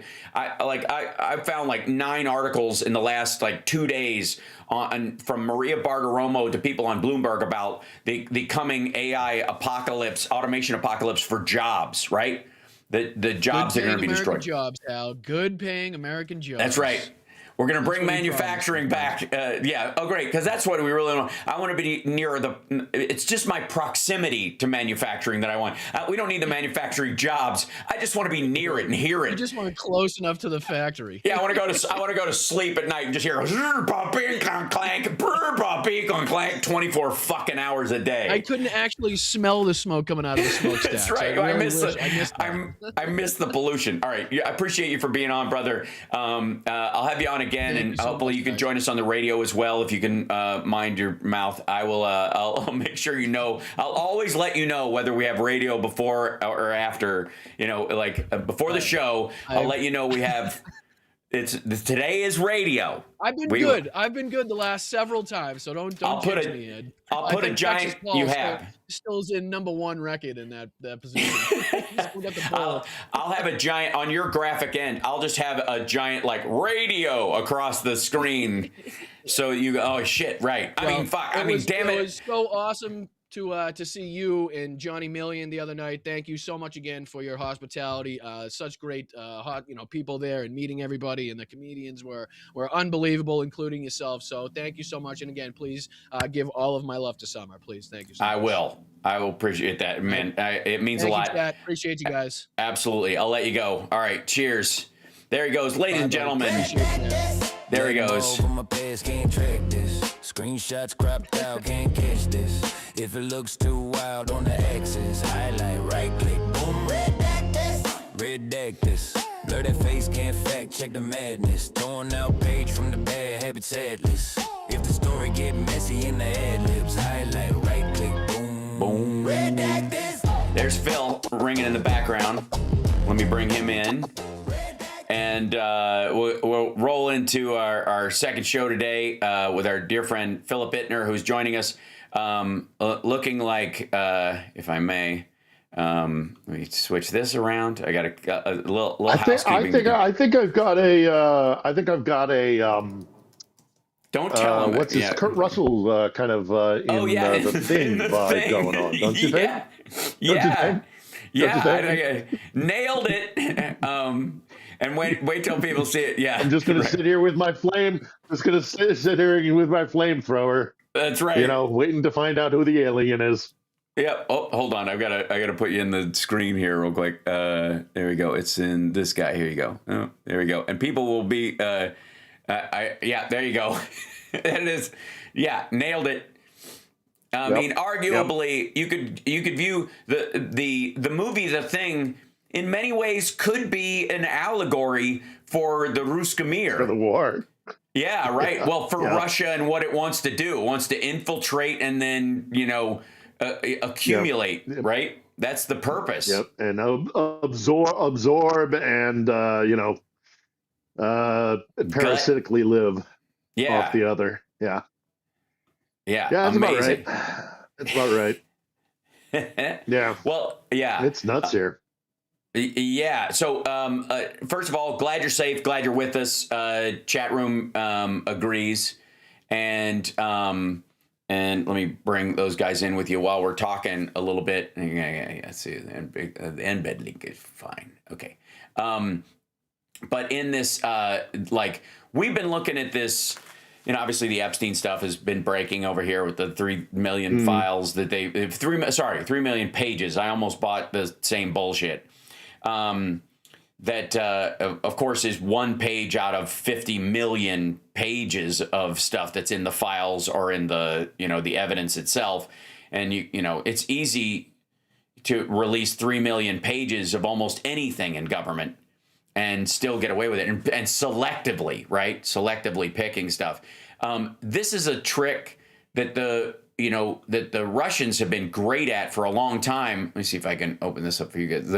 found like 9 articles in the last like 2 days from Maria Bartiromo to people on Bloomberg about the coming AI apocalypse, automation apocalypse for jobs, right? The jobs that are going to be destroyed. Good jobs, Al. Good paying American jobs. That's right. We're going to bring manufacturing back. Yeah. Oh, great. Because that's what we really want. I want to be nearer it's just my proximity to manufacturing that I want. We don't need the manufacturing jobs. I just want to be near it and hear it. You just want close enough to the factory. Yeah. I want to go to sleep at night and just hear clank 24 fucking hours a day. I couldn't actually smell the smoke coming out of the smokestack. That's right. I miss the pollution. All right. I appreciate you for being on, brother. I'll have you on again, and hopefully you can join us on the radio as well if you can mind your mouth. I will. I'll make sure you know. I'll always let you know whether we have radio before or after. Before the show, I'll let you know we have. Today is radio. I've been good. I've been good the last several times, so don't judge me, Ed. I'll put a giant. You have. Still's in #1 record in that position. I'll have a giant on your graphic end. I'll just have a giant like radio across the screen, so you go. Oh shit! Right. I mean, fuck. Damn it. It was so awesome to see you and Johnny Million the other night. Thank you so much again for your hospitality. Such great people there, and meeting everybody, and the comedians were unbelievable, including yourself. So thank you so much. And again, please give all of my love to Summer. Please. Thank you so much. I will appreciate that, man. It means a lot. Appreciate you guys. Absolutely. I'll let you go. All right. Cheers. There he goes, ladies and gentlemen. There he goes. Screenshots cropped out, can't catch this. If it looks too wild on the axis, highlight, right click, boom, redact this. Blur that face, can't fact check the madness. Torn out page from the bad habits atlas. If the story get messy in the ad libs, highlight, right click, boom, redact this. There's Phil ringing in the background. Let me bring him in. And we'll roll into our second show today with our dear friend Philip Ittner, who's joining us, looking like, if I may, let me switch this around. I got a little housekeeping. I think I've got a. Don't tell him. What's this? Kurt Russell kind of the Thing vibe going on, don't you think? Yeah. Nailed it. And wait till people see it. Yeah. I'm just gonna sit here with my flame. Just gonna sit here with my flamethrower. That's right. Waiting to find out who the alien is. Yeah. Oh, hold on. I gotta put you in the screen here real quick. There we go. It's in this guy. Here you go. Oh, there we go. And people will be. There you go. It is. Yeah. Nailed it. I mean, arguably, you could view the movie The Thing in many ways could be an allegory for the Ruska Mir. For the war. Yeah, right. Well, for Russia and what it wants to do. It wants to infiltrate and then, accumulate, right? That's the purpose. Yep. And absorb and, parasitically live off the other. Yeah. Yeah. Yeah, that's amazing. about right. That's about right. Yeah. Well, yeah. It's nuts here. Yeah. So, first of all, glad you're safe. Glad you're with us. Chat room agrees, and let me bring those guys in with you while we're talking a little bit. Yeah. See, the embed link is fine. Okay. But in this, we've been looking at this obviously the Epstein stuff has been breaking over here with the 3 million files that 3 million pages. I almost bought the same bullshit. That, of course, is one page out of 50 million pages of stuff that's in the files or in the, the evidence itself. And, it's easy to release 3 million pages of almost anything in government and still get away with it, and selectively, right? Selectively picking stuff. This is a trick that that the Russians have been great at for a long time. Let me see if I can open this up for you guys.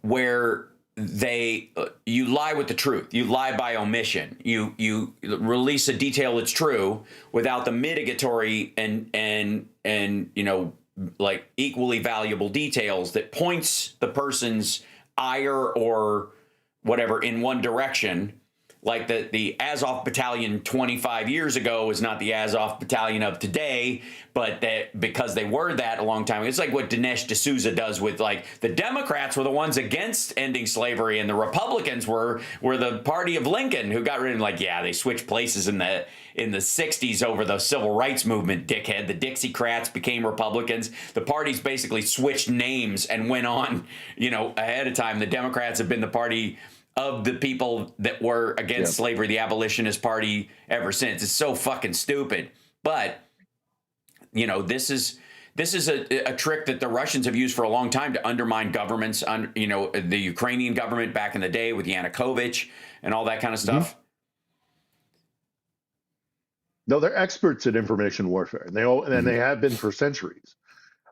Where you lie with the truth, you lie by omission, you release a detail that's true without the mitigatory and like equally valuable details that points the person's ire or whatever in one direction. Like the Azov battalion 25 years ago is not the Azov battalion of today, but that because they were that a long time ago. It's like what Dinesh D'Souza does with, like, the Democrats were the ones against ending slavery and the Republicans were the party of Lincoln who got rid of, like, yeah, they switched places in the 60s over the civil rights movement, dickhead. The Dixiecrats became Republicans. The parties basically switched names and went on, ahead of time. The Democrats have been the party of the people that were against slavery, the abolitionist party, ever since. It's so fucking stupid. But, this is a trick that the Russians have used for a long time to undermine governments. The Ukrainian government back in the day with Yanukovych and all that kind of stuff. No, they're experts at information warfare, and they have been for centuries.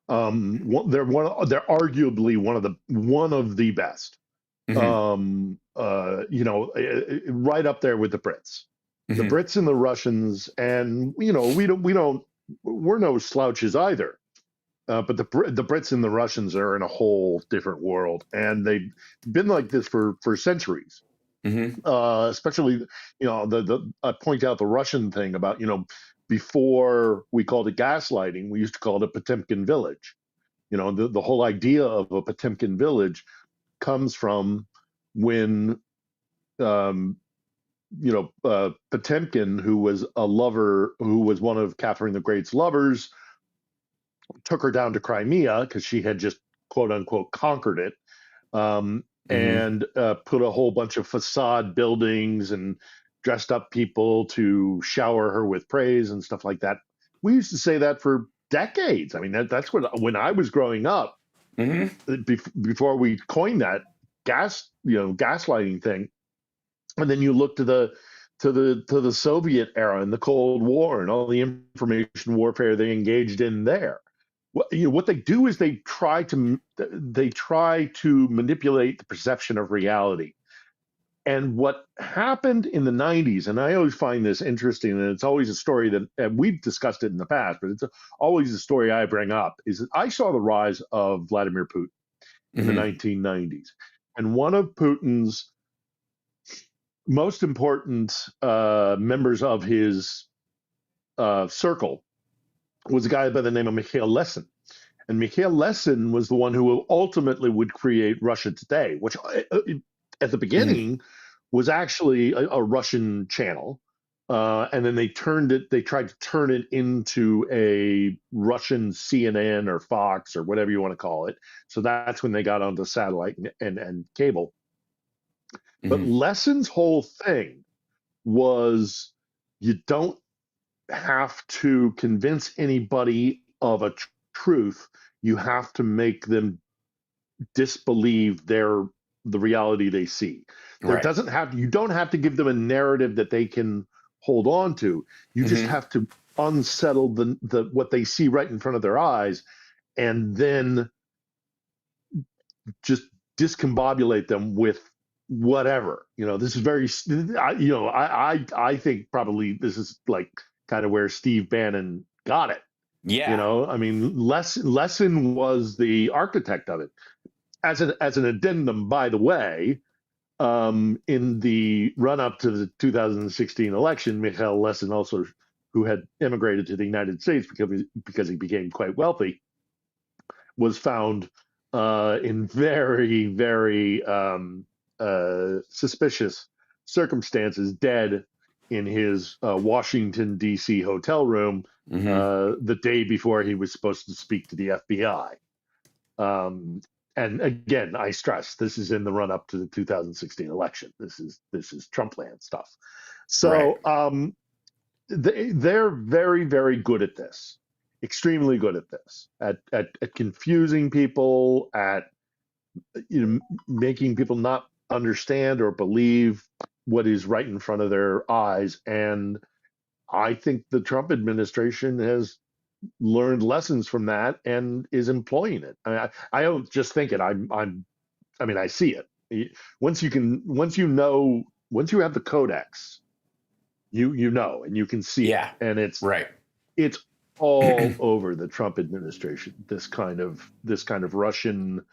They're arguably one of the best. Right up there with the Brits. The Brits and the Russians, and we're no slouches either. But the Brits and the Russians are in a whole different world, and they've been like this for centuries. Especially, I point out the Russian thing about, before we called it gaslighting, we used to call it a Potemkin village. The whole idea of a Potemkin village comes from when, Potemkin, who was a lover, who was one of Catherine the Great's lovers, took her down to Crimea because she had just quote unquote conquered it, and put a whole bunch of facade buildings and dressed up people to shower her with praise and stuff like that. We used to say that for decades. I mean, that's when I was growing up. Before we coined that gaslighting thing, and then you look to the Soviet era and the Cold War and all the information warfare they engaged in there. What they do is they try to manipulate the perception of reality. And what happened in the 90s, and I always find this interesting, and it's always a story that we've discussed it in the past, but it's always a story I bring up, is that I saw the rise of Vladimir Putin in the 1990s. And one of Putin's most important members of his circle was a guy by the name of Mikhail Lesin. And Mikhail Lesin was the one who ultimately would create Russia Today, which at the beginning was actually a Russian channel. And then they tried to turn it into a Russian CNN or Fox or whatever you want to call it. So that's when they got onto satellite and cable. But Lesin's whole thing was, you don't have to convince anybody of a truth. You have to make them disbelieve the reality they see. You don't have to give them a narrative that they can hold on to. You just have to unsettle the what they see right in front of their eyes, and then just discombobulate them with whatever. This is very, I think probably this is like kind of where Steve Bannon got it. I mean, Lesin was the architect of it. As an addendum, by the way, in the run up to the 2016 election, Mikhail Lesin, also who had immigrated to the United States because he became quite wealthy, was found in very, very suspicious circumstances, dead in his Washington D.C. hotel room the day before he was supposed to speak to the FBI. And again, I stress this is in the run up to the 2016 election. This is Trump land stuff. Right. So they're very, very good at this, extremely good at this, at confusing people, at making people not understand or believe what is right in front of their eyes. And I think the Trump administration has learned lessons from that and is employing it. I don't just think it. I mean, I see it. Once you have the codex, you know, and you can see Yeah. it, and Right. it's all over the Trump administration. This kind of Russian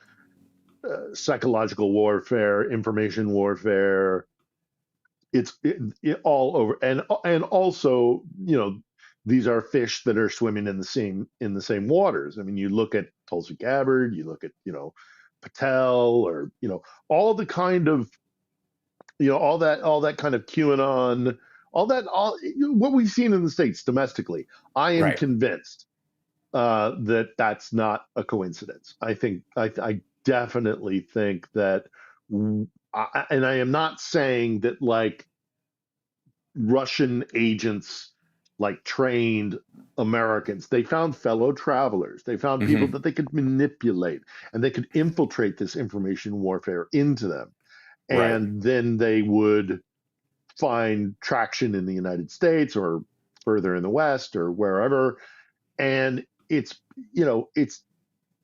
psychological warfare, information warfare. It's all over, and also, these are fish that are swimming in the same waters. I mean, you look at Tulsi Gabbard, you look at Patel, or all the kind of all that kind of QAnon, all what we've seen in the States domestically. I am Right. convinced that that's not a coincidence. I definitely think that, and I am not saying that like Russian agents like trained Americans. They found fellow travelers. They found people that they could manipulate, and they could infiltrate this information warfare into them. Right. And then they would find traction in the United States or further in the West or wherever. And it's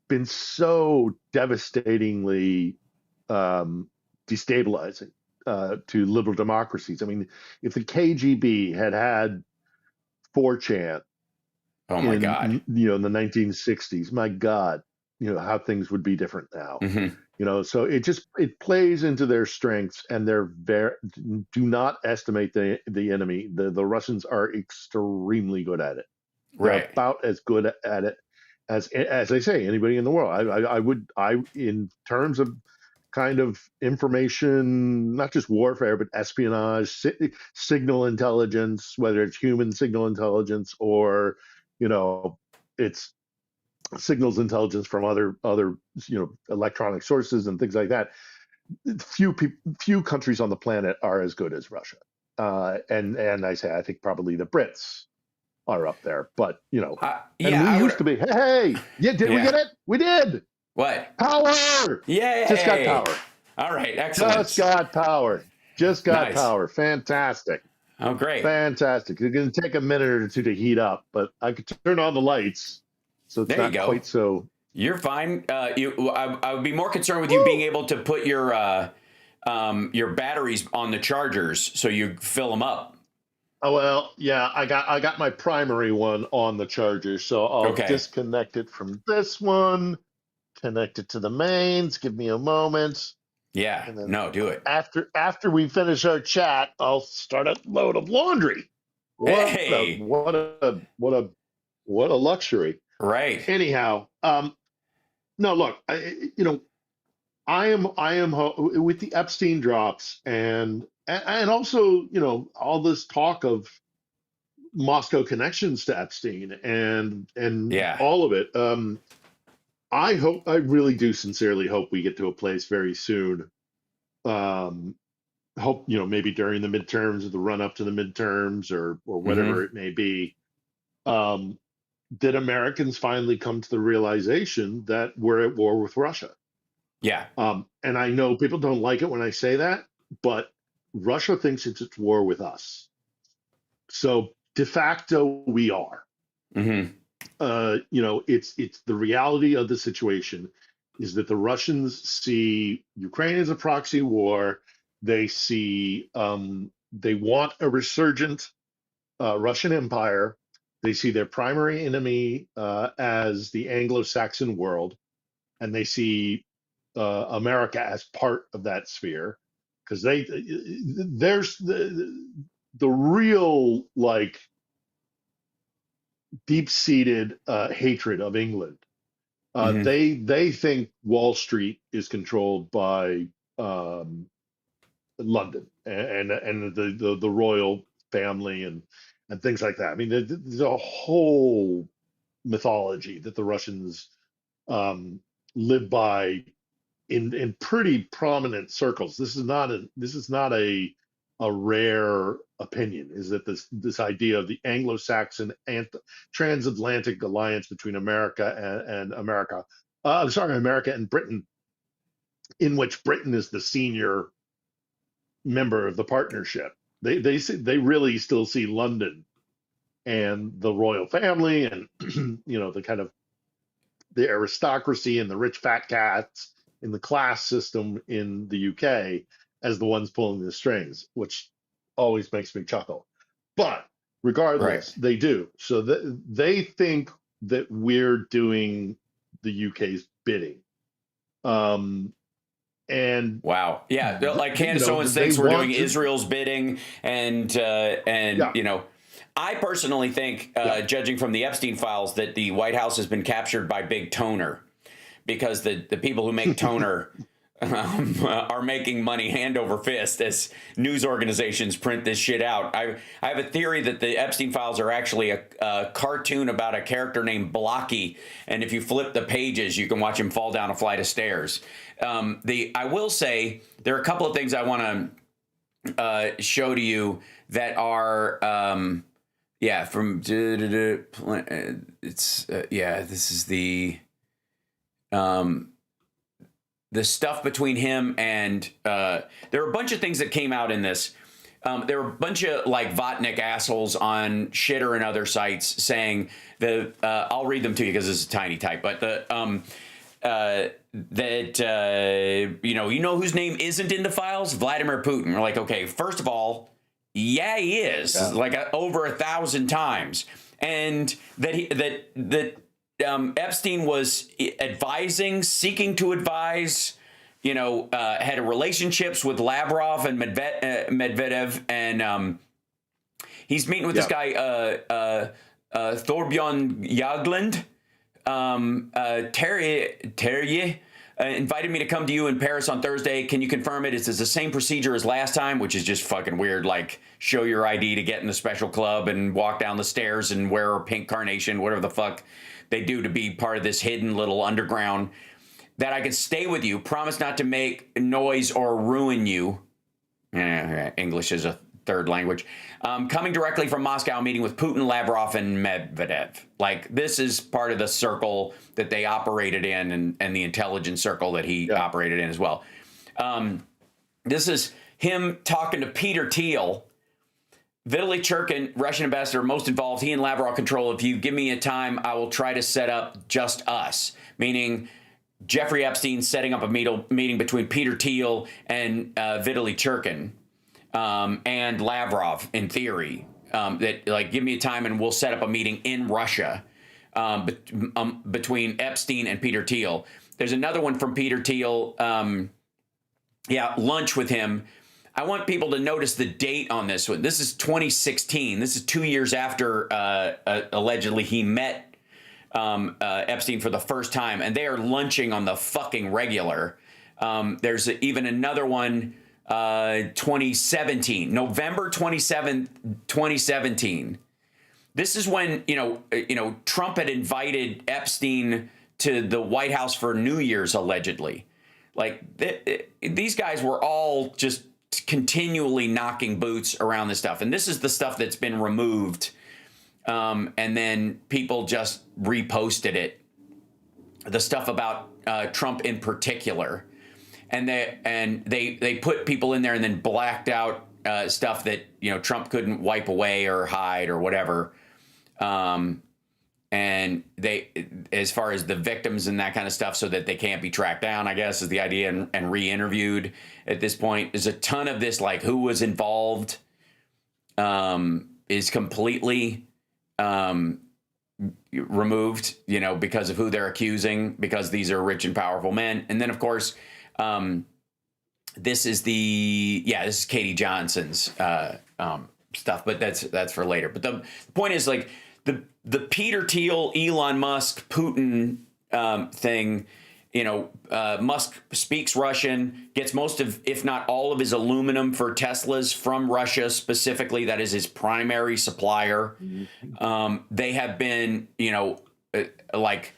been so devastatingly destabilizing to liberal democracies. I mean, if the KGB had 4chan Oh my God. in the 1960s, my God, how things would be different now. So it plays into their strengths, and they're do not estimate the enemy. The Russians are extremely good at it. They're Right. about as good at it as I say, anybody in the world. I in terms of kind of information, not just warfare, but espionage, signal intelligence, whether it's human signal intelligence or it's signals intelligence from other electronic sources and things like that. Few countries on the planet are as good as Russia, and I think probably the Brits are up there, but and we used to be. Hey, yeah, did we get it? We did. What? Power! Yay! Just got power. All right, excellent. Just got power. Just got power. Fantastic. Oh, great. Fantastic. It's going to take a minute or two to heat up, but I could turn on the lights, so it's not quite so. You're fine. I would be more concerned with you being able to put your batteries on the chargers so you fill them up. Oh well, yeah, I got my primary one on the charger, so I'll disconnect it from this one, connect it to the mains. Give me a moment. Yeah, no, do it. After we finish our chat, I'll start a load of laundry. What a luxury. Right. Anyhow, no, look, I am with the Epstein drops and also, all this talk of Moscow connections to Epstein and all of it. I really do sincerely hope we get to a place very soon. Hope, maybe during the midterms or the run up to the midterms or whatever it may be, that Americans finally come to the realization that we're at war with Russia. Yeah. And I know people don't like it when I say that, but Russia thinks it's at war with us. So de facto, we are. It's the reality of the situation is that the Russians see Ukraine as a proxy war. They see they want a resurgent Russian empire. They see their primary enemy as the Anglo-Saxon world, and they see America as part of that sphere, because there's the real like deep-seated hatred of England. They think Wall Street is controlled by London and the royal family and things like that. I mean, there's a whole mythology that the Russians live by in pretty prominent circles. This is not a rare opinion. Is that this idea of the Anglo-Saxon and transatlantic alliance between America and America? I'm sorry, America and Britain, in which Britain is the senior member of the partnership. They really still see London and the royal family and the kind of the aristocracy and the rich fat cats in the class system in the UK as the ones pulling the strings, which always makes me chuckle. But regardless, they do. So they think that we're doing the UK's bidding. And wow, yeah, like Candace Owens thinks we're doing Israel's bidding, and I personally think, judging from the Epstein files, that the White House has been captured by Big Toner, because the people who make toner are making money hand over fist as news organizations print this shit out. I have a theory that the Epstein files are actually a cartoon about a character named Blocky, and if you flip the pages, you can watch him fall down a flight of stairs. I will say there are a couple of things I want to show to you that are from this is the stuff between him and there are a bunch of things that came out in this. There were a bunch of like Vatnik assholes on Shitter and other sites saying I'll read them to you because this is tiny type, but you know whose name isn't in the files? Vladimir Putin. We're like, okay, first of all, yeah, he is over 1,000 times, and that Epstein was seeking to advise, had relationships with Lavrov and Medvedev, and he's meeting with this guy Thorbjorn Jagland. Terje invited me to come to you in Paris on Thursday. Can you confirm it? It's the same procedure as last time, which is just fucking weird. Like, show your ID to get in the special club and walk down the stairs and wear a pink carnation, whatever the fuck they do to be part of this hidden little underground. That I can stay with you, promise not to make noise or ruin you. English is a third language. Coming directly from Moscow, meeting with Putin, Lavrov, and Medvedev. Like, this is part of the circle that they operated in, and the intelligence circle that he operated in as well. This is him talking to Peter Thiel. Vitaly Churkin, Russian ambassador, most involved. He and Lavrov control. If you give me a time, I will try to set up just us. Meaning Jeffrey Epstein setting up a meeting between Peter Thiel and Vitaly Churkin. And Lavrov, in theory, that like, give me a time and we'll set up a meeting in Russia between Epstein and Peter Thiel. There's another one from Peter Thiel. Lunch with him. I want people to notice the date on this one. This is 2016. This is 2 years after allegedly he met Epstein for the first time, and they are lunching on the fucking regular. There's even another one. 2017, November 27th, 2017. This is when, Trump had invited Epstein to the White House for New Year's, allegedly. Like, these guys were all just continually knocking boots around this stuff. And this is the stuff that's been removed. And then people just reposted it. The stuff about Trump in particular. And they put people in there and then blacked out stuff that Trump couldn't wipe away or hide or whatever. And they, as far as the victims and that kind of stuff, so that they can't be tracked down, I guess is the idea, and re-interviewed at this point. There's a ton of this, like who was involved, is completely removed, because of who they're accusing, because these are rich and powerful men. And then of course, this is this is Katie Johnson's stuff, but that's for later. But the point is, like, the Peter Thiel, Elon Musk, Putin thing Musk speaks Russian, gets most of, if not all of his aluminum for Teslas from Russia specifically. That is his primary supplier. They have been, like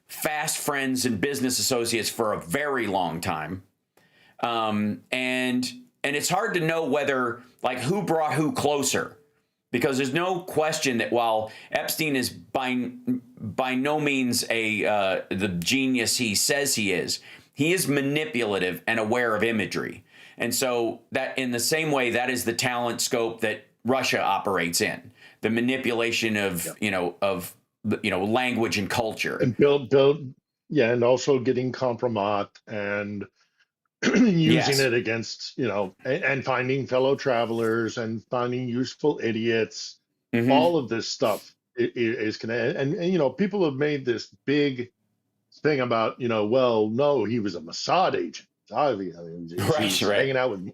fast friends and business associates for a very long time. And it's hard to know whether, like, who brought who closer, because there's no question that while Epstein is by no means the genius he says he is manipulative and aware of imagery. And so that, in the same way, that is the talent scope that Russia operates in, the manipulation of, language and culture. And and also getting compromat and using it against, and finding fellow travelers and finding useful idiots. All of this stuff is connected. And people have made this big thing about, well, no, he was a Mossad agent. He was hanging out with,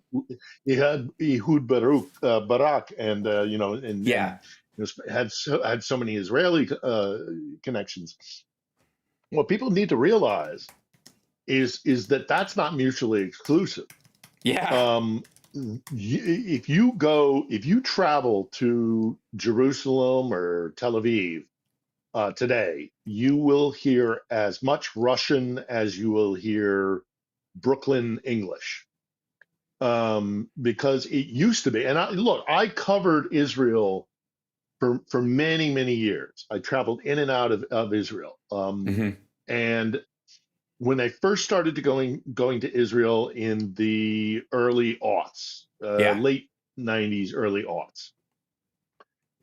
he had Ehud Barak, and had so many Israeli connections. What people need to realize is that that's not mutually exclusive. Yeah. If you travel to Jerusalem or Tel Aviv today, you will hear as much Russian as you will hear Brooklyn English, because it used to be. And I covered Israel for many, many years. I traveled in and out of Israel, and when I first started to going to Israel in the early aughts, late 90s, early aughts,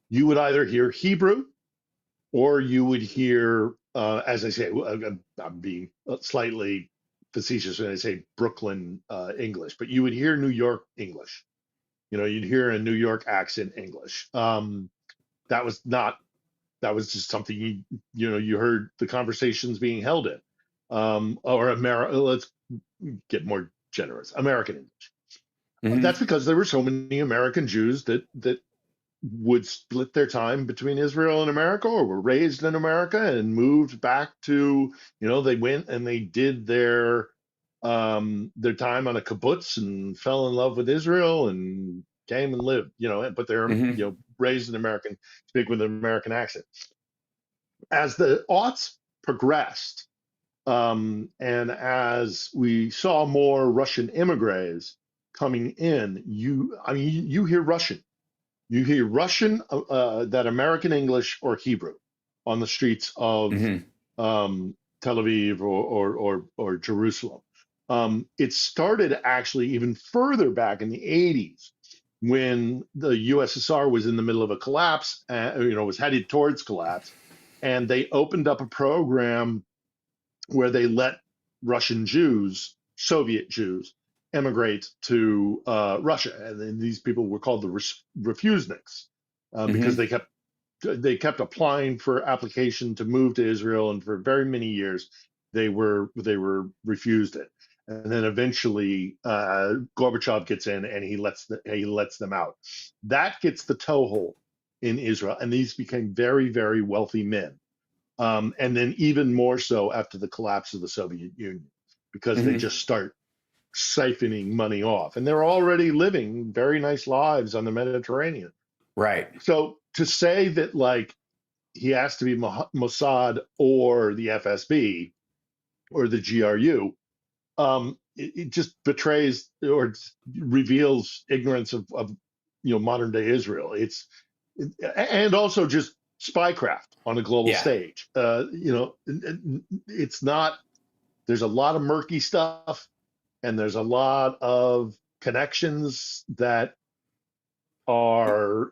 you would either hear Hebrew or you would hear, as I say, I'm being slightly facetious when I say Brooklyn English, but you would hear New York English. You'd hear a New York accent English. That was just something you heard the conversations being held in. Or let's get more generous, American English. That's because there were so many American Jews that would split their time between Israel and America, or were raised in America and moved back to, they went and they did their time on a kibbutz and fell in love with Israel and came and lived, but they're raised in American, speak with an American accent. As the aughts progressed, and as we saw more Russian immigrants coming in, you hear Russian. You hear Russian, that American English or Hebrew on the streets of Tel Aviv or Jerusalem. It started actually even further back in the 80s, when the USSR was in the middle of a collapse, was headed towards collapse, and they opened up a program where they let Russian Jews, Soviet Jews, emigrate to Russia, and then these people were called the refuseniks, because they kept applying for application to move to Israel, and for very many years they were refused it. And then eventually Gorbachev gets in and he lets them out. That gets the toehold in Israel, and these became very, very wealthy men. And then even more so after the collapse of the Soviet Union, because they just start siphoning money off, and they're already living very nice lives on the Mediterranean. Right. So to say that, like, he has to be Mossad or the FSB or the GRU, it just betrays or reveals ignorance of modern day Israel. And also just spycraft on a global stage. It's not. There's a lot of murky stuff, and there's a lot of connections that are,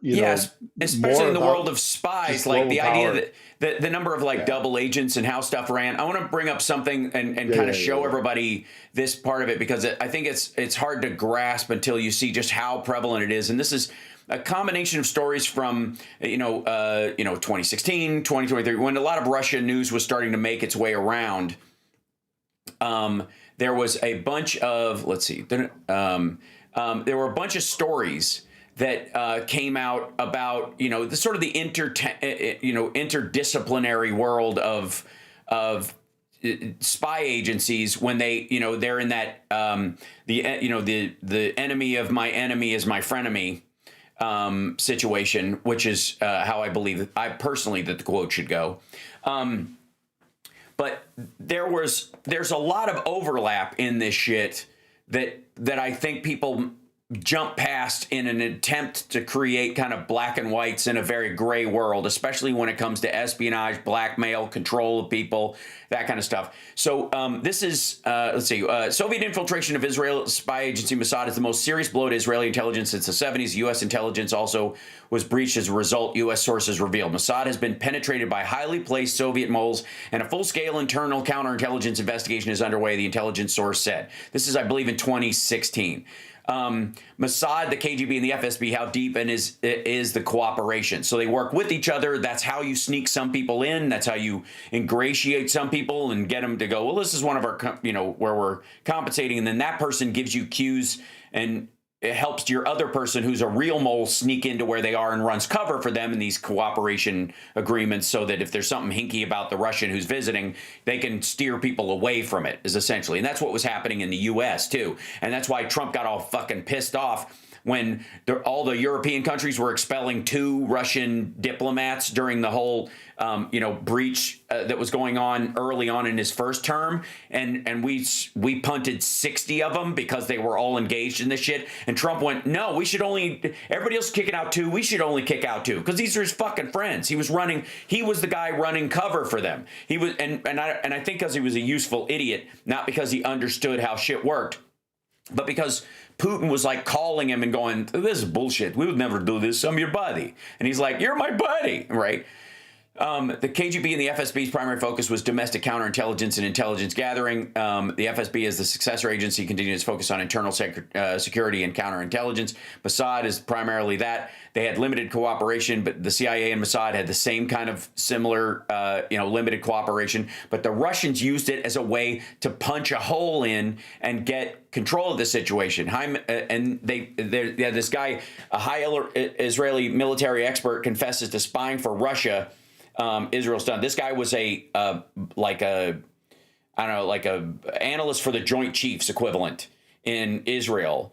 especially in the world of spies, like the idea that the number of double agents and how stuff ran. I want to bring up something and kind of show everybody this part of it, because I think it's hard to grasp until you see just how prevalent it is. And this is a combination of stories from 2016, 2023, when a lot of Russian news was starting to make its way around. There was a bunch of, there were a bunch of stories that came out about the sort of the interdisciplinary world of spy agencies when they, they're in that the enemy of my enemy is my frenemy situation, which is how I personally that the quote should go. But there's a lot of overlap in this shit that I think people jump past in an attempt to create kind of black and whites in a very gray world, especially when it comes to espionage, blackmail, control of people, that kind of stuff. So this is, let's see, Soviet infiltration of Israel spy agency Mossad is the most serious blow to Israeli intelligence since the 70s. U.S. intelligence also was breached as a result, U.S. sources revealed. Mossad has been penetrated by highly placed Soviet moles, and a full-scale internal counterintelligence investigation is underway, the intelligence source said. This is, I believe, in 2016. Mossad, the KGB, and the FSB, how deep and is the cooperation? So they work with each other. That's how you sneak some people in. That's how you ingratiate some people and get them to go, well, this is one of our, where we're compensating. And then that person gives you cues and it helps your other person who's a real mole sneak into where they are and runs cover for them in these cooperation agreements so that if there's something hinky about the Russian who's visiting, they can steer people away from it, is essentially. And that's what was happening in the U.S. too. And that's why Trump got all fucking pissed off when all the European countries were expelling 2 Russian diplomats during the whole, breach that was going on early on in his first term. And we punted 60 of them because they were all engaged in this shit. And Trump went, no, everybody else is kicking out 2. We should only kick out 2 because these are his fucking friends. He was the guy running cover for them. He was, and I think because he was a useful idiot, not because he understood how shit worked, but because Putin was like calling him and going, this is bullshit. We would never do this. I'm your buddy. And he's like, you're my buddy, right? The KGB and the FSB's primary focus was domestic counterintelligence and intelligence gathering. The FSB, as the successor agency, continues to focus on internal security and counterintelligence. Mossad is primarily that. They had limited cooperation, but the CIA and Mossad had the same kind of similar, limited cooperation. But the Russians used it as a way to punch a hole in and get control of the situation. And this guy, a high Israeli military expert, confesses to spying for Russia. Israel's done. This guy was a analyst for the Joint Chiefs equivalent in Israel,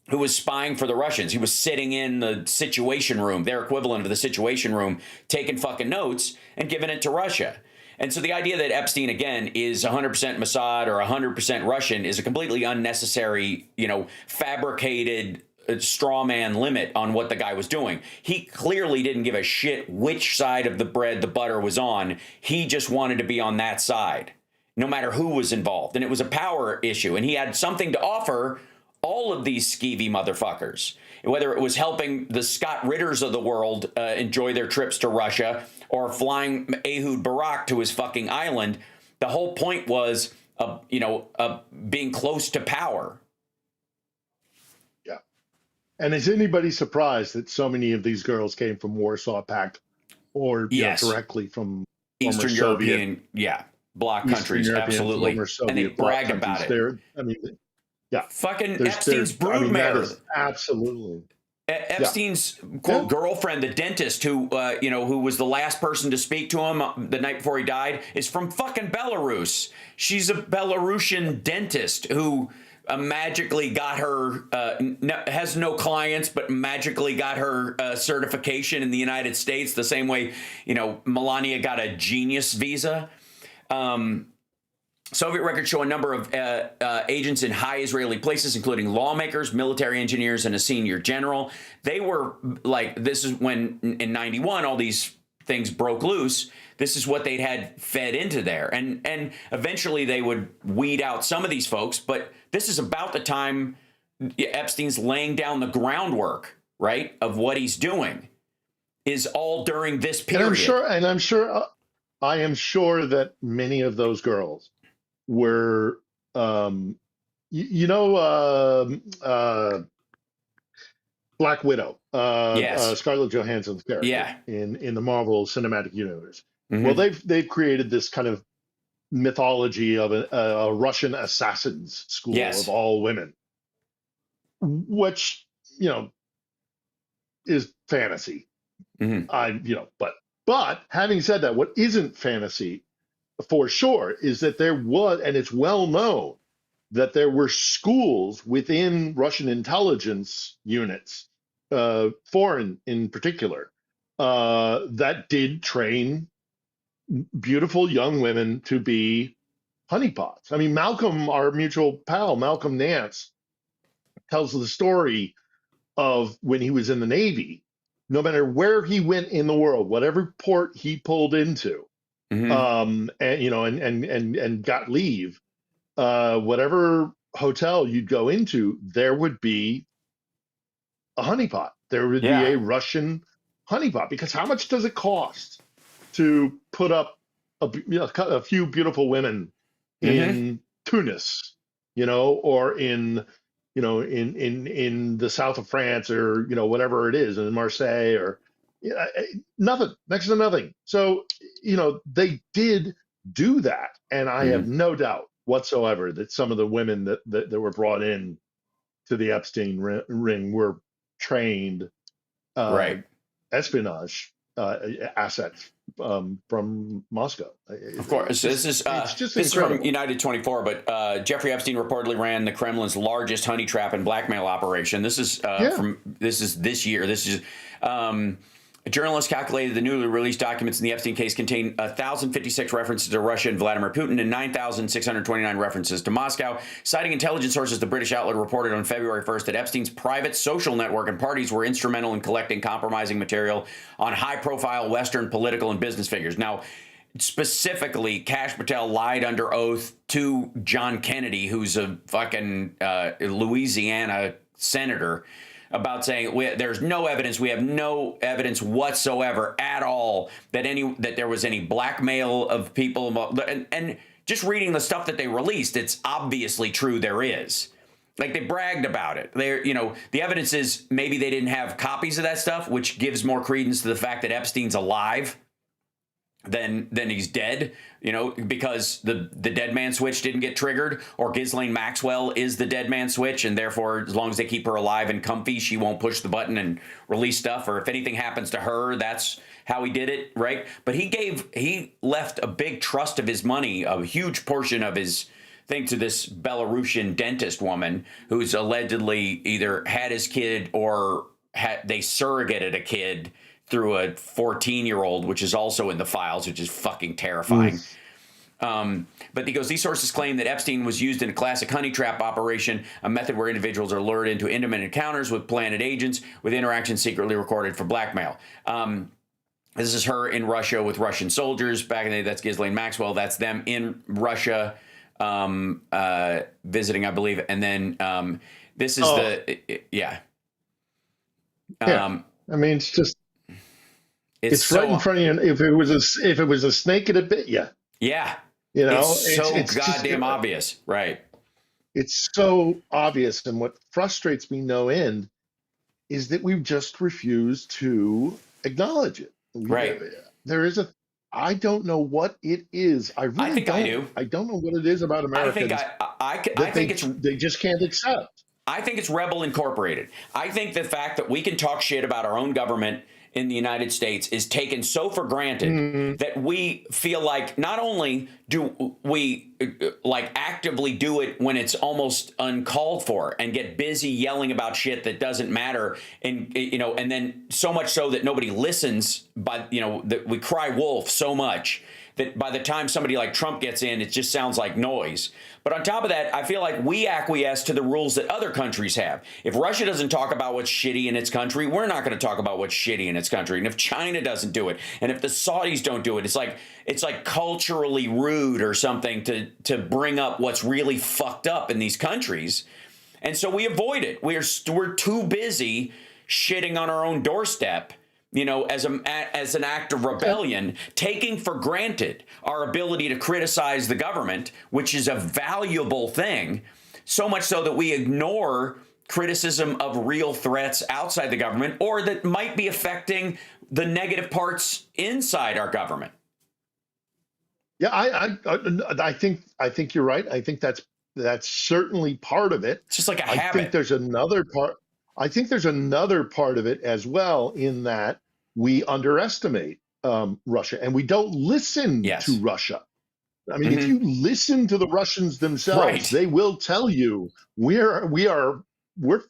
who was spying for the Russians. He was sitting in the Situation Room, their equivalent of the Situation Room, taking fucking notes and giving it to Russia. And so the idea that Epstein, again, is 100% Mossad or 100% Russian is a completely unnecessary, fabricated straw man limit on what the guy was doing. He clearly didn't give a shit which side of the bread the butter was on. He just wanted to be on that side, no matter who was involved. And it was a power issue. And he had something to offer all of these skeevy motherfuckers, whether it was helping the Scott Ritters of the world enjoy their trips to Russia or flying Ehud Barak to his fucking island. The whole point was, being close to power. And is anybody surprised that so many of these girls came from Warsaw Pact or directly from Eastern European, bloc countries, absolutely. And they brag about it. Fucking Epstein's broodmare. Absolutely. Epstein's quote girlfriend, the dentist who was the last person to speak to him the night before he died, is from fucking Belarus. She's a Belarusian dentist who magically got her, has no clients, but magically got her certification in the United States the same way, Melania got a genius visa. Soviet records show a number of agents in high Israeli places, including lawmakers, military engineers, and a senior general. They were this is when in 91, all these things broke loose. This is what they'd had fed into there. And eventually they would weed out some of these folks, but this is about the time Epstein's laying down the groundwork, right, of what he's doing is all during this period. And I am sure that many of those girls were, Black Widow, Scarlett Johansson's character in the Marvel Cinematic Universe. Mm-hmm. Well, they've created this kind of mythology of a Russian assassins school of all women, which is fantasy. Mm-hmm. But having said that, what isn't fantasy for sure is that there was, and it's well known, that there were schools within Russian intelligence units, foreign in particular, that did train beautiful young women to be honeypots. I mean, Malcolm, our mutual pal, Malcolm Nance, tells the story of when he was in the Navy. No matter where he went in the world, whatever port he pulled into, and you know, and got leave, whatever hotel you'd go into, there would be a honeypot. There would be a Russian honeypot, because how much does it cost to put up a few beautiful women in Tunis, you know, or in, you know, in the south of France, or, you know, whatever it is, in Marseille, or nothing, next to nothing. So, you know, they did do that. And I have no doubt whatsoever that some of the women that were brought in to the Epstein ring were trained espionage assets from Moscow. Of course. This is from United 24, but Jeffrey Epstein reportedly ran the Kremlin's largest honey trap and blackmail operation. This is this year. This is a journalist calculated the newly released documents in the Epstein case contain 1,056 references to Russia and Vladimir Putin and 9,629 references to Moscow. Citing intelligence sources, the British outlet reported on February 1st that Epstein's private social network and parties were instrumental in collecting compromising material on high-profile Western political and business figures. Now, specifically, Kash Patel lied under oath to John Kennedy, who's a fucking Louisiana senator, about saying there's no evidence. We have no evidence whatsoever at all that there was any blackmail of people. And just reading the stuff that they released, it's obviously true there is. Like, they bragged about it. You know, the evidence is maybe they didn't have copies of that stuff, which gives more credence to the fact that Epstein's alive than he's dead, you know, because the dead man switch didn't get triggered, or Ghislaine Maxwell is the dead man switch, and therefore, as long as they keep her alive and comfy, she won't push the button and release stuff, or if anything happens to her, that's how he did it, right? But he left a big trust of his money, a huge portion of his thing, to this Belarusian dentist woman who's allegedly either had his kid or they surrogated a kid through a 14-year-old, which is also in the files, which is fucking terrifying. But he goes, these sources claim that Epstein was used in a classic honey trap operation, a method where individuals are lured into intimate encounters with planted agents, with interactions secretly recorded for blackmail. This is her in Russia with Russian soldiers. Back in the day, that's Ghislaine Maxwell. That's them in Russia visiting, I believe. And then this is I mean, it's just, it's so, right in front of you. If it was a snake, it'd bit you. Yeah. You know, it's goddamn obvious. Right. It's so obvious. And what frustrates me no end is that we've just refused to acknowledge it. Right. There is I don't know what it is. I really don't. I do. I don't know what it is about Americans. I think they just can't accept. I think it's Rebel Incorporated. I think the fact that we can talk shit about our own government in the United States is taken so for granted that we feel like not only do we like actively do it when it's almost uncalled for and get busy yelling about shit that doesn't matter, and you know, and then so much so that nobody listens, but you know, that we cry wolf so much that by the time somebody like Trump gets in, it just sounds like noise. But on top of that, I feel like we acquiesce to the rules that other countries have. If Russia doesn't talk about what's shitty in its country, we're not going to talk about what's shitty in its country. And if China doesn't do it, and if the Saudis don't do it, it's like culturally rude or something to bring up what's really fucked up in these countries. And so we avoid it. We're too busy shitting on our own doorstep, you know, as an act of rebellion, taking for granted our ability to criticize the government, which is a valuable thing, so much so that we ignore criticism of real threats outside the government or that might be affecting the negative parts inside our government. Yeah, I think you're right. I think that's certainly part of it. It's just like a habit. I think there's another part of it as well, in that we underestimate Russia and we don't listen to Russia. I mean, if you listen to the Russians themselves, Right. they will tell you we're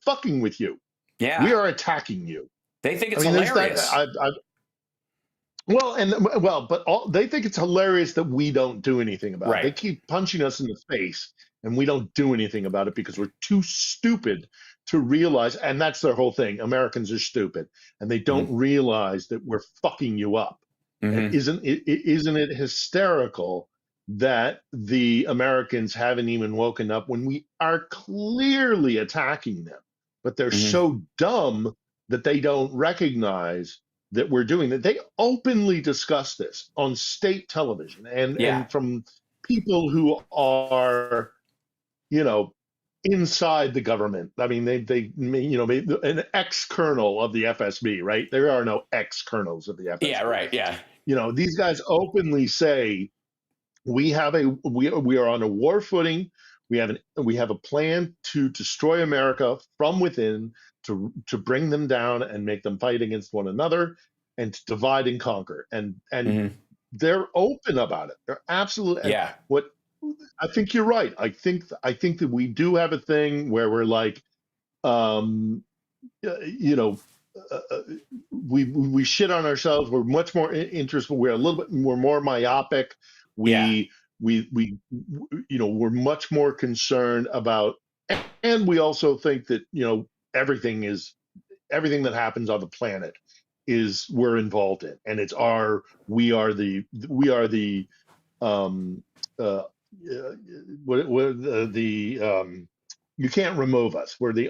fucking with you. Yeah. We are attacking you. They think I it's mean, there's hilarious. that. But they think it's hilarious that we don't do anything about it. They Right. keep punching us in the face, and we don't do anything about it because we're too stupid to realize. And that's their whole thing. Americans are stupid, and they don't realize that we're fucking you up. And Mhm. isn't it hysterical that the Americans haven't even woken up when we are clearly attacking them, but they're Mhm. so dumb that they don't recognize that we're doing that. They openly discuss this on state television Yeah. and from people who are, you know, inside the government. I mean, an ex-colonel of the FSB, right? There are no ex-colonels of the FSB. Yeah. Right. Yeah. These guys openly say we are on a war footing. We have a plan to destroy America from within, to bring them down and make them fight against one another, and to divide and conquer. And Mhm. they're open about it. They're absolutely. Yeah. What I think you're right. I think that we do have a thing where we're like, um, you know, we shit on ourselves. We're much more interested. We're more myopic. Yeah. We're much more concerned about, and we also think that everything that happens on the planet is we're involved in, and we are the um uh you can't remove us. We're the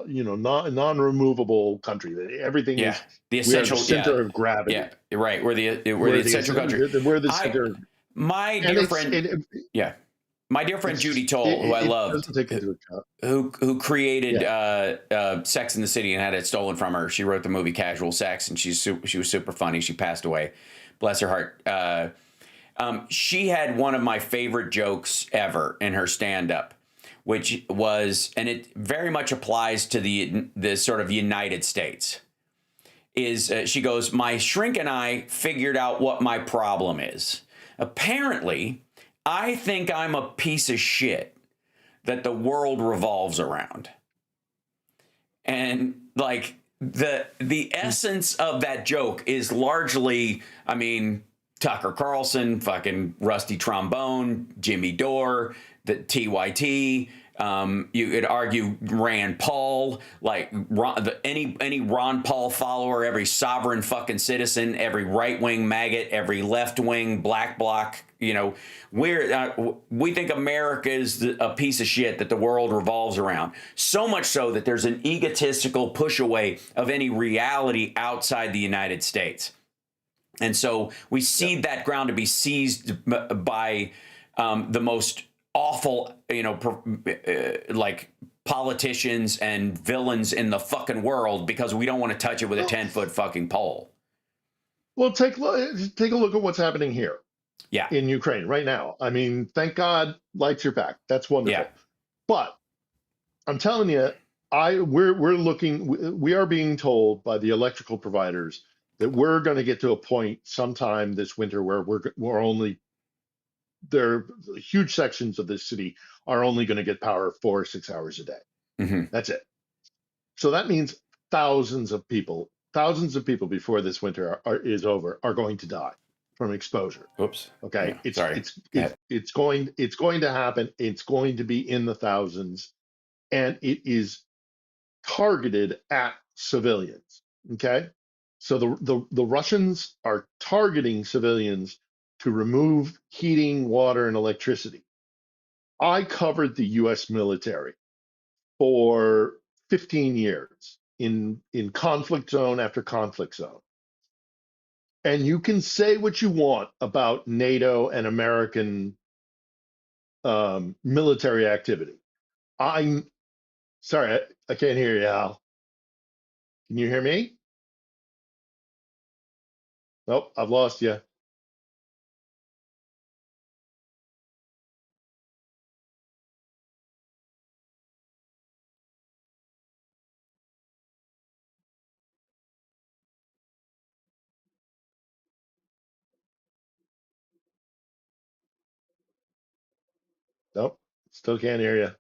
non-removable country. Everything Yeah. is The we are the essential. Yeah. center of gravity. Yeah. You're right. We're the We're the essential country. we're the I center, my and dear friend. Yeah. My dear friend Judy Toll, who I it loved, doesn't take into account. who created Yeah. Sex in the City and had it stolen from her. She wrote the movie Casual Sex, and she was super funny. She passed away, bless her heart. She had one of my favorite jokes ever in her stand-up, which was, and it very much applies to the sort of United States. Is she goes, my shrink and I figured out what my problem is. Apparently, I think I'm a piece of shit that the world revolves around. And like the essence of that joke is largely, I mean, Tucker Carlson, fucking Rusty Trombone, Jimmy Dore, the TYT. You could argue Rand Paul, like any Ron Paul follower, every sovereign fucking citizen, every right wing maggot, every left wing black bloc. We think America is a piece of shit that the world revolves around. So much so that there's an egotistical push away of any reality outside the United States. And so we cede that ground to be seized by the most awful, like politicians and villains in the fucking world because we don't want to touch it with a 10-foot fucking pole. Well, take a look at what's happening here. Yeah. In Ukraine right now. I mean, thank God lights are back. That's wonderful. Yeah. But I'm telling you, we are being told by the electrical providers that we're going to get to a point sometime this winter where huge sections of this city are only going to get power 4 or 6 hours a day. Mm-hmm. That's it. So that means thousands of people before this winter is over are going to die from exposure. Oops. Okay. Yeah, sorry. It's going to happen. It's going to be in the thousands, and it is targeted at civilians. Okay. So the Russians are targeting civilians to remove heating, water, and electricity. I covered the US military for 15 years in conflict zone after conflict zone. And you can say what you want about NATO and American military activity. I'm sorry, I can't hear you, Al. Can you hear me? Nope, I've lost you. Nope. Still can't hear you.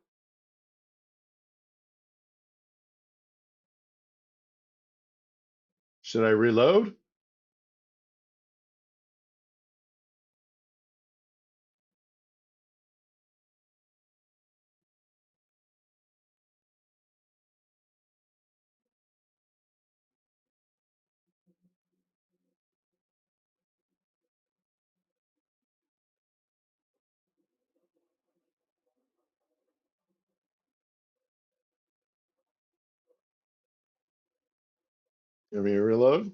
Should I reload? Let me reload.